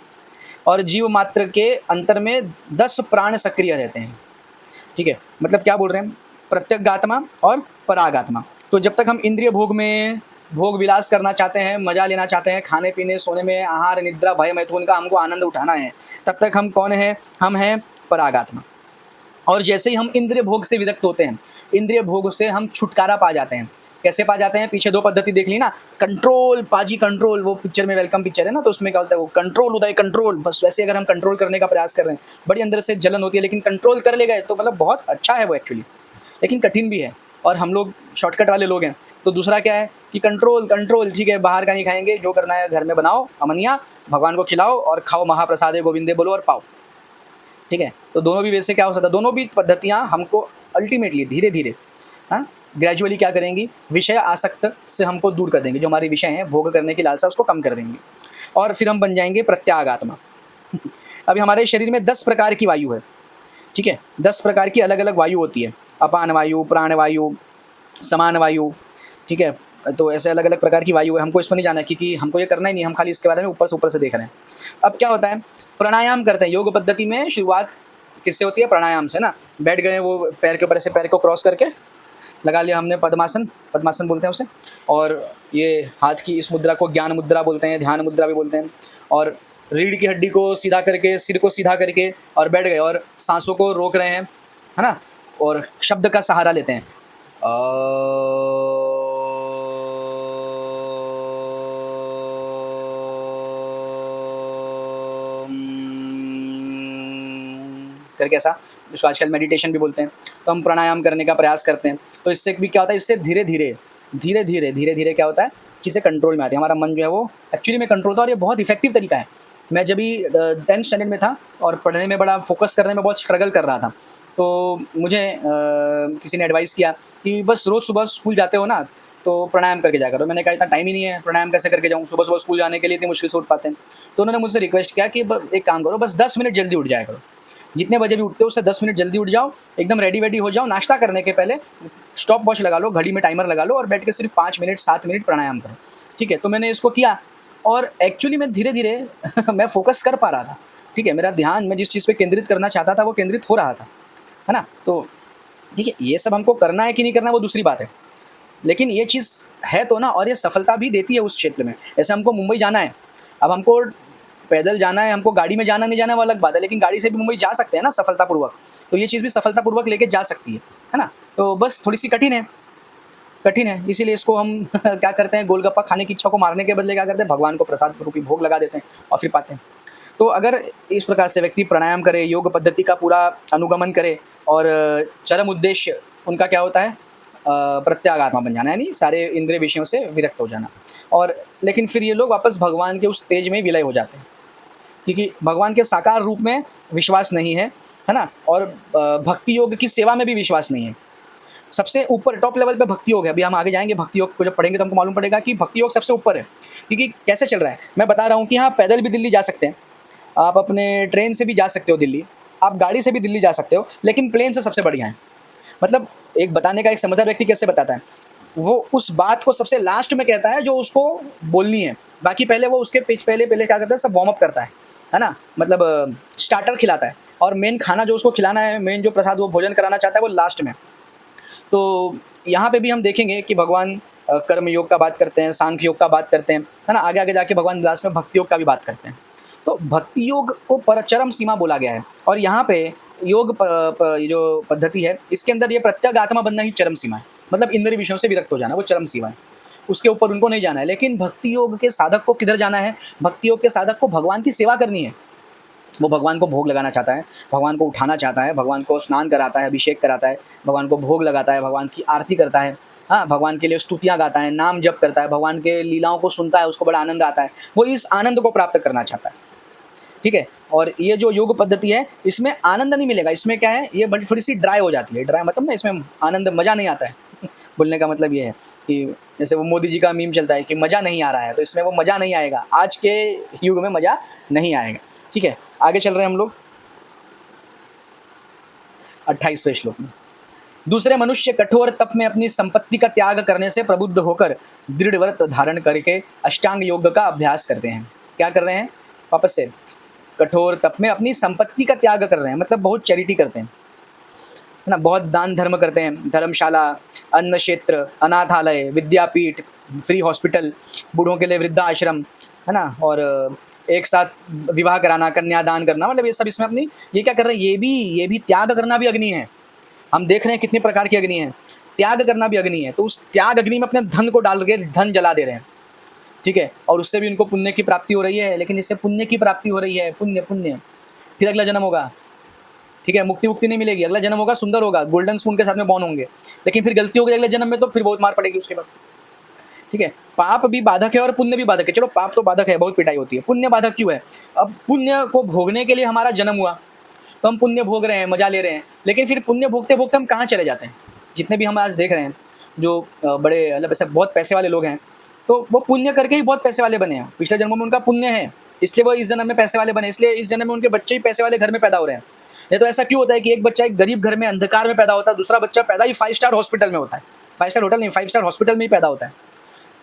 और जीव मात्र के अंतर में 10 प्राण सक्रिय रहते हैं, ठीक है। मतलब क्या बोल रहे हैं, प्रत्यगात्मा और परागात्मा। तो जब तक हम इंद्रिय भोग में भोग विलास करना चाहते हैं, मजा लेना चाहते हैं, खाने पीने सोने में, आहार निद्रा भय मैथुन का हमको आनंद उठाना है, तब तक हम कौन है? हम हैं परागात्मा। और जैसे ही हम इंद्रिय भोग से विरक्त होते हैं, इंद्रिय भोग से हम छुटकारा पा जाते हैं। कैसे पा जाते हैं? पीछे 2 पद्धति देख ली ना, कंट्रोल, पाजी कंट्रोल, वो पिक्चर में वेलकम पिक्चर है ना, तो उसमें क्या होता है, वो कंट्रोल होता है, कंट्रोल। बस वैसे अगर हम कंट्रोल करने का प्रयास कर रहे हैं, बड़ी अंदर से जलन होती है, लेकिन कंट्रोल कर ले गए तो मतलब बहुत अच्छा है वो एक्चुअली, लेकिन कठिन भी है। और हम लोग शॉर्टकट वाले लोग हैं। तो दूसरा क्या है कि कंट्रोल, ठीक है, बाहर का नहीं खाएंगे, जो करना है घर में बनाओ, अमनिया भगवान को खिलाओ और खाओ, महाप्रसादे गोविंदे बोलो और पाओ, ठीक है। तो दोनों भी वैसे क्या हो सकता है, दोनों भी पद्धतियाँ हमको अल्टीमेटली धीरे धीरे ग्रेजुअली क्या करेंगी, विषय आसक्त से हमको दूर कर देंगे। जो हमारे विषय हैं भोग करने की लालसा, उसको कम कर देंगे और फिर हम बन जाएंगे प्रत्यागात्मा। अभी हमारे शरीर में 10 प्रकार की वायु है, ठीक है। 10 प्रकार की अलग अलग वायु होती है, अपान वायु, प्राण वायु, समान वायु, ठीक है। तो ऐसे अलग अलग प्रकार की वायु है, हमको इस पर नहीं जाना क्योंकि हमको ये करना ही नहीं, हम खाली इसके बारे में ऊपर से देख रहे हैं। अब क्या होता है, प्राणायाम करते हैं। योग पद्धति में शुरुआत किससे होती है? प्राणायाम से ना। बैठ गए, वो पैर के ऊपर से पैर को क्रॉस करके लगा लिया हमने, पद्मासन बोलते हैं उसे। और ये हाथ की इस मुद्रा को ज्ञान मुद्रा बोलते हैं, ध्यान मुद्रा भी बोलते हैं। और रीढ़ की हड्डी को सीधा करके, सिर को सीधा करके और बैठ गए और सांसों को रोक रहे हैं, है ना। और शब्द का सहारा लेते हैं, करके, ऐसा इसको आजकल मेडिटेशन भी बोलते हैं। तो हम प्राणायाम करने का प्रयास करते हैं। तो इससे भी क्या होता है, इससे धीरे धीरे क्या होता है, चीज़ें कंट्रोल में आती है। हमारा मन जो है वो एक्चुअली में कंट्रोल था, और ये बहुत इफेक्टिव तरीका है। मैं जब भी 10th स्टैंडर्ड में था और पढ़ने में बड़ा फोकस करने में बहुत स्ट्रगल कर रहा था, तो मुझे किसी ने एडवाइस किया कि बस रोज़ सुबह स्कूल जाते हो ना, तो प्राणायाम करके जा करो। मैंने कहा इतना टाइम ही नहीं है, प्राणायाम कैसे करके जाऊँ, सुबह स्कूल जाने के लिए इतनी मुश्किल से उठ पाते हैं। तो उन्होंने मुझसे रिक्वेस्ट किया कि एक काम करो, बस 10 मिनट जल्दी उठ जाया करो। जितने बजे भी उठते हो उससे 10 मिनट जल्दी उठ जाओ, एकदम रेडी हो जाओ। नाश्ता करने के पहले स्टॉप वॉच लगा लो, घड़ी में टाइमर लगा लो और बैठ के सिर्फ 5 मिनट 7 मिनट प्राणायाम करो, ठीक है। तो मैंने इसको किया और एक्चुअली मैं धीरे धीरे मैं फोकस कर पा रहा था, ठीक है। मेरा ध्यान मैं जिस चीज़ पे केंद्रित करना चाहता था वो केंद्रित हो रहा था, है ना। तो ठीक है, ये सब हमको करना है कि नहीं करना वो दूसरी बात है, लेकिन ये चीज़ है तो ना, और ये सफलता भी देती है उस क्षेत्र में। जैसे हमको मुंबई जाना है, अब हमको पैदल जाना है हमको, गाड़ी में जाना नहीं जाना वो अलग बात है, लेकिन गाड़ी से भी मुंबई जा सकते हैं ना सफलतापूर्वक। तो ये चीज़ भी सफलतापूर्वक लेके जा सकती है ना। तो बस थोड़ी सी कठिन है, इसीलिए इसको हम क्या करते हैं, गोलगप्पा खाने की इच्छा को मारने के बदले क्या करते हैं, भगवान को प्रसाद रूपी भोग लगा देते हैं और फिर पाते हैं। तो अगर इस प्रकार से व्यक्ति प्राणायाम करे, योग पद्धति का पूरा अनुगमन करे और चरम उद्देश्य उनका क्या होता है, प्रत्यागात्मा बन जाना, यानी सारे इंद्रिय विषयों से विरक्त हो जाना। और लेकिन फिर ये लोग वापस भगवान के उस तेज में विलय हो जाते हैं, क्योंकि भगवान के साकार रूप में विश्वास नहीं है ना, और भक्ति योग की सेवा में भी विश्वास नहीं है। सबसे ऊपर टॉप लेवल पे भक्ति योग है। अभी हम आगे जाएंगे, भक्ति योग को जब पढ़ेंगे तो हमको मालूम पड़ेगा कि भक्ति योग सबसे ऊपर है। क्योंकि कैसे चल रहा है मैं बता रहा हूँ कि हाँ, पैदल भी दिल्ली जा सकते हैं आप, अपने ट्रेन से भी जा सकते हो दिल्ली, आप गाड़ी से भी दिल्ली जा सकते हो, लेकिन प्लेन से सबसे बढ़िया है। मतलब एक बताने का एक समझदार व्यक्ति कैसे बताता है, वो उस बात को सबसे लास्ट में कहता है जो उसको बोलनी है, बाकी पहले वो उसके पहले क्या करता है, सब वार्म अप करता है ना, मतलब स्टार्टर खिलाता है, और मेन खाना जो उसको खिलाना है, मेन जो प्रसाद वो भोजन कराना चाहता है वो लास्ट में। तो यहाँ पे भी हम देखेंगे कि भगवान कर्म योग का बात करते हैं, सांख्य योग का बात करते हैं, है ना, आगे जाके भगवान लास्ट में भक्ति योग का भी बात करते हैं। तो भक्ति योग को परचरम सीमा बोला गया है, और यहाँ पे योग जो पद्धति है इसके अंदर ये प्रत्यगात्मा बनना ही चरम सीमा है, मतलब इंद्रिय विषयों से विरक्त हो जाना वो चरम सीमा है, उसके ऊपर उनको नहीं जाना है। लेकिन भक्ति योग के साधक को किधर जाना है, भक्ति योग के साधक को भगवान की सेवा करनी है। वो भगवान को भोग लगाना चाहता है, भगवान को उठाना चाहता है, भगवान को स्नान कराता है, अभिषेक कराता है, भगवान को भोग लगाता है, भगवान की आरती करता है, हाँ, भगवान के लिए स्तुतियाँ गाता है, नाम जप करता है, भगवान के लीलाओं को सुनता है, उसको बड़ा आनंद आता है, वो इस आनंद को प्राप्त करना चाहता है। ठीक है, और ये जो योग पद्धति है इसमें आनंद नहीं मिलेगा, इसमें क्या है, ये बड़ी थोड़ी सी ड्राई हो जाती है। ड्राई मतलब ना, इसमें आनंद, मज़ा नहीं आता है बोलने का मतलब ये है कि जैसे वो मोदी जी का मीम चलता है कि मज़ा नहीं आ रहा है, तो इसमें वो मज़ा नहीं आएगा, आज के युग में मज़ा नहीं आएगा। ठीक है, आगे चल रहे हैं हम लोग 28वें श्लोक में। दूसरे मनुष्य कठोर तप में अपनी संपत्ति का त्याग करने से प्रबुद्ध होकर दृढ़ व्रत धारण करके अष्टांग योग का अभ्यास करते हैं। क्या कर रहे हैं, वापस से कठोर तप में अपनी संपत्ति का त्याग कर रहे हैं, मतलब बहुत चैरिटी करते हैं, है ना, बहुत दान धर्म करते हैं, धर्मशाला, अन्न क्षेत्र, अनाथालय, विद्यापीठ, फ्री हॉस्पिटल, बूढ़ों के लिए वृद्धाश्रम, है ना, और एक साथ विवाह कराना, कन्यादान करना, मतलब ये सब इसमें अपनी ये क्या कर रहे हैं, ये भी त्याग करना भी अग्नि है। हम देख रहे हैं कितने प्रकार की अग्नि है, त्याग करना भी अग्नि है। तो उस त्याग अग्नि में अपने धन को डाल के धन जला दे रहे हैं। ठीक है, और उससे भी उनको पुण्य की प्राप्ति हो रही है, लेकिन इससे पुण्य की प्राप्ति हो रही है, पुण्य, फिर अगला जन्म होगा, ठीक है, मुक्ति नहीं मिलेगी, अगला जन्म होगा सुंदर होगा, गोल्डन स्पून के साथ में बॉर्न होंगे, लेकिन फिर गलती होगी अगले जन्म में तो फिर बहुत मार पड़ेगी उसके बाद। ठीक है, पाप भी बाधक है और पुण्य भी बाधक है। चलो पाप तो बाधक है, बहुत पिटाई होती है, पुण्य बाधक क्यों है, अब पुण्य को भोगने के लिए हमारा जन्म हुआ तो हम पुण्य भोग रहे हैं, मजा ले रहे हैं, लेकिन फिर पुण्य भोगते भोगते हम कहाँ चले जाते हैं। जितने भी हम आज देख रहे हैं जो बड़े मतलब ऐसे बहुत पैसे वाले लोग हैं, तो वो पुण्य करके ही बहुत पैसे वाले बने हैं, पिछले जन्मों में उनका पुण्य है, इसलिए वो इस जन्म में पैसे वाले बने, इसलिए इस जन्म में उनके बच्चे ही पैसे वाले घर में पैदा हो रहे हैं। नहीं तो ऐसा क्यों होता है कि एक बच्चा एक गरीब घर में अंधकार में पैदा होता है, दूसरा बच्चा पैदा ही 5 स्टार हॉस्पिटल में होता है, 5 स्टार होटल नहीं, 5 स्टार हॉस्पिटल में ही पैदा होता है।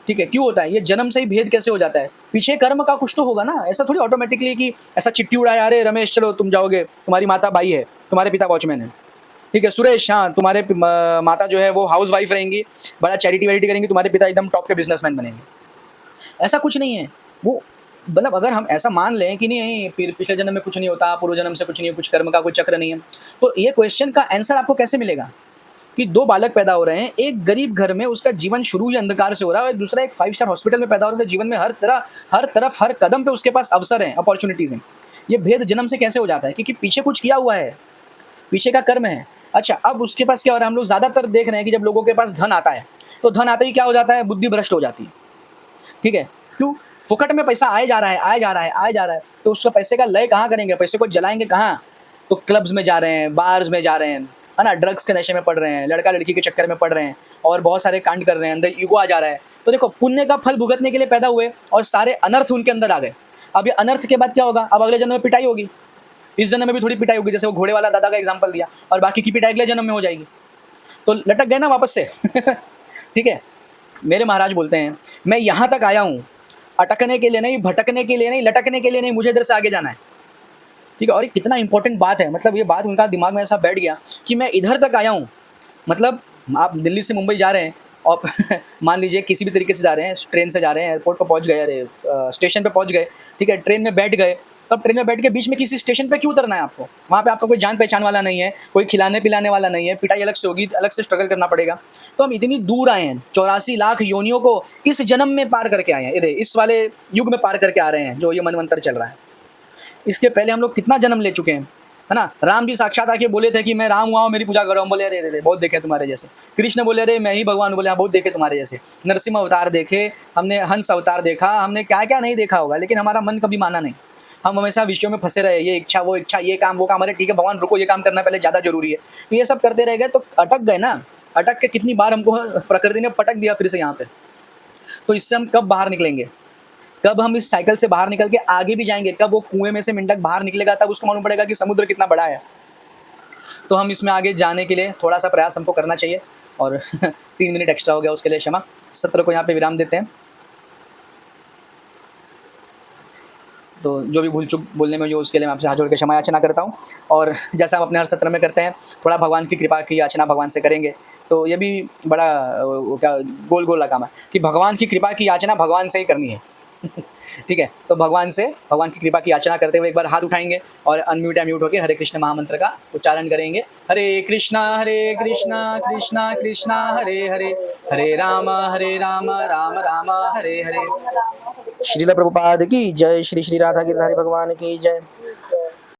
ठीक है, क्यों होता है, ये जन्म से ही भेद कैसे हो जाता है, पीछे कर्म का कुछ तो होगा ना, ऐसा थोड़ी ऑटोमेटिकली कि ऐसा चिट्ठी उड़ाया, अरे रमेश चलो तुम जाओगे, तुम्हारी माता बाई है, तुम्हारे पिता वॉचमैन है, ठीक है, सुरेश हाँ तुम्हारे माता जो है वो हाउस वाइफ रहेंगी, बड़ा चैरिटी वैरिटी करेंगी, तुम्हारे पिता एकदम टॉप के बिजनेसमैन बनेंगे, ऐसा कुछ नहीं है। वो मतलब अगर हम ऐसा मान लें कि नहीं फिर पिछले जन्म में कुछ नहीं होता, पूर्व जन्म से कुछ नहीं है, कुछ कर्म का कोई चक्र नहीं है, तो ये क्वेश्चन का आंसर आपको कैसे मिलेगा कि 2 बालक पैदा हो रहे हैं, एक गरीब घर में उसका जीवन शुरू ही अंधकार से हो रहा है, और दूसरा एक 5 स्टार हॉस्पिटल में पैदा हो रहा है, जीवन में हर तरफ हर कदम पे उसके पास अवसर हैं, अपॉर्चुनिटीज़ हैं। ये भेद जन्म से कैसे हो जाता है, क्योंकि पीछे कुछ किया हुआ है, पीछे का कर्म है। अच्छा, अब उसके पास क्या हो रहा है, हम लोग ज़्यादातर देख रहे हैं कि जब लोगों के पास धन आता है तो धन आते ही क्या हो जाता है, बुद्धि भ्रष्ट हो जाती है। ठीक है, क्यों, फुकट में पैसा आए जा रहा है, तो उसका पैसे का लय कहाँ करेंगे, पैसे को जलाएंगे कहाँ, तो क्लब्स में जा रहे हैं, बार्स में जा रहे हैं, है ना, ड्रग्स के नशे में पड़ रहे हैं, लड़का लड़की के चक्कर में पड़ रहे हैं, और बहुत सारे कांड कर रहे हैं, अंदर ईगो आ जा रहा है। तो देखो, पुण्य का फल भुगतने के लिए पैदा हुए और सारे अनर्थ उनके अंदर आ गए। अब ये अनर्थ के बाद क्या होगा, अब अगले जन्म में पिटाई होगी, इस जन्म में भी थोड़ी पिटाई होगी, जैसे वो घोड़े वाला दादा का एग्जाम्पल दिया, और बाकी की पिटाई अगले जन्म में हो जाएगी, तो लटक गए ना वापस से ठीक है, मेरे महाराज बोलते हैं, मैं यहाँ तक आया हूँ अटकने के लिए नहीं, भटकने के लिए नहीं, लटकने के लिए नहीं, मुझे इधर से आगे जाना है। ठीक है, और ये कितना इंपॉर्टेंट बात है, मतलब ये बात उनका दिमाग में ऐसा बैठ गया कि मैं इधर तक आया हूँ, मतलब आप दिल्ली से मुंबई जा रहे हैं और मान लीजिए किसी भी तरीके से जा रहे हैं, ट्रेन से जा रहे हैं, एयरपोर्ट पे पहुँच गए, अरे स्टेशन पे पहुँच गए, ठीक है, ट्रेन में बैठ गए, तब ट्रेन में बैठ के बीच में किसी स्टेशन पे क्यों उतरना है आपको? वहाँ पे आपका कोई जान पहचान वाला नहीं है, कोई खिलाने-पिलाने वाला नहीं है, पिटाई अलग से होगी, अलग से स्ट्रगल करना पड़ेगा। तो हम इतनी दूर आए हैं, 84 लाख योनियों को इस जन्म में पार करके आए हैं, अरे इस वाले युग में पार करके आ रहे हैं, जो ये मनवंतर चल रहा है। इसके पहले हम लोग कितना जन्म ले चुके हैं, है ना? राम जी साक्षात आके बोले थे कि मैं राम हुआ हूँ, मेरी पूजा करो। हम बोले अरे अरे बहुत देखे तुम्हारे जैसे। कृष्ण बोले अरे मैं ही भगवान हूँ, बोले हाँ बहुत देखे तुम्हारे जैसे। नरसिंह अवतार देखे, हमने हंस अवतार देखा, हमने क्या क्या नहीं देखा होगा, लेकिन हमारा मन कभी माना नहीं। हम हमेशा विषयों में फंसे रहे, ये इच्छा वो इच्छा, ये काम वो काम, अरे ठीक है भगवान रुको, ये काम करना पहले ज़्यादा जरूरी है। तो ये सब करते रह गए तो अटक गए ना। अटक के कितनी बार हमको प्रकृति ने पटक दिया फिर से यहाँ पे। तो इससे हम कब बाहर निकलेंगे? कब हम इस साइकिल से बाहर निकल के आगे भी जाएंगे? कब वो कुएं में से मेंढक बाहर निकलेगा, तब उसको मालूम पड़ेगा कि समुद्र कितना बड़ा है। तो हम इसमें आगे जाने के लिए थोड़ा सा प्रयास हमको करना चाहिए। और 3 मिनट एक्स्ट्रा हो गया, उसके लिए क्षमा। सत्र को यहाँ पे विराम देते हैं। तो जो भी भूल चूक बोलने में जो, उसके लिए मैं आपसे हाथ जोड़ के क्षमा याचना करता हूँ। और जैसा हम अपने हर सत्र में करते हैं, थोड़ा भगवान की कृपा की याचना भगवान से करेंगे। तो ये भी बड़ा वो क्या गोल गोल काम है कि भगवान की कृपा की याचना भगवान से ही करनी है। ठीक है, तो भगवान की कृपा की याचना करते हुए एक बार हाथ उठाएंगे और अनम्यूट या म्यूट होकर हरे कृष्ण महामंत्र का उच्चारण करेंगे। हरे कृष्णा कृष्णा कृष्णा हरे हरे, हरे राम राम राम हरे हरे। श्रील प्रभुपाद की जय। श्री श्री राधा गिरधारी भगवान की जय।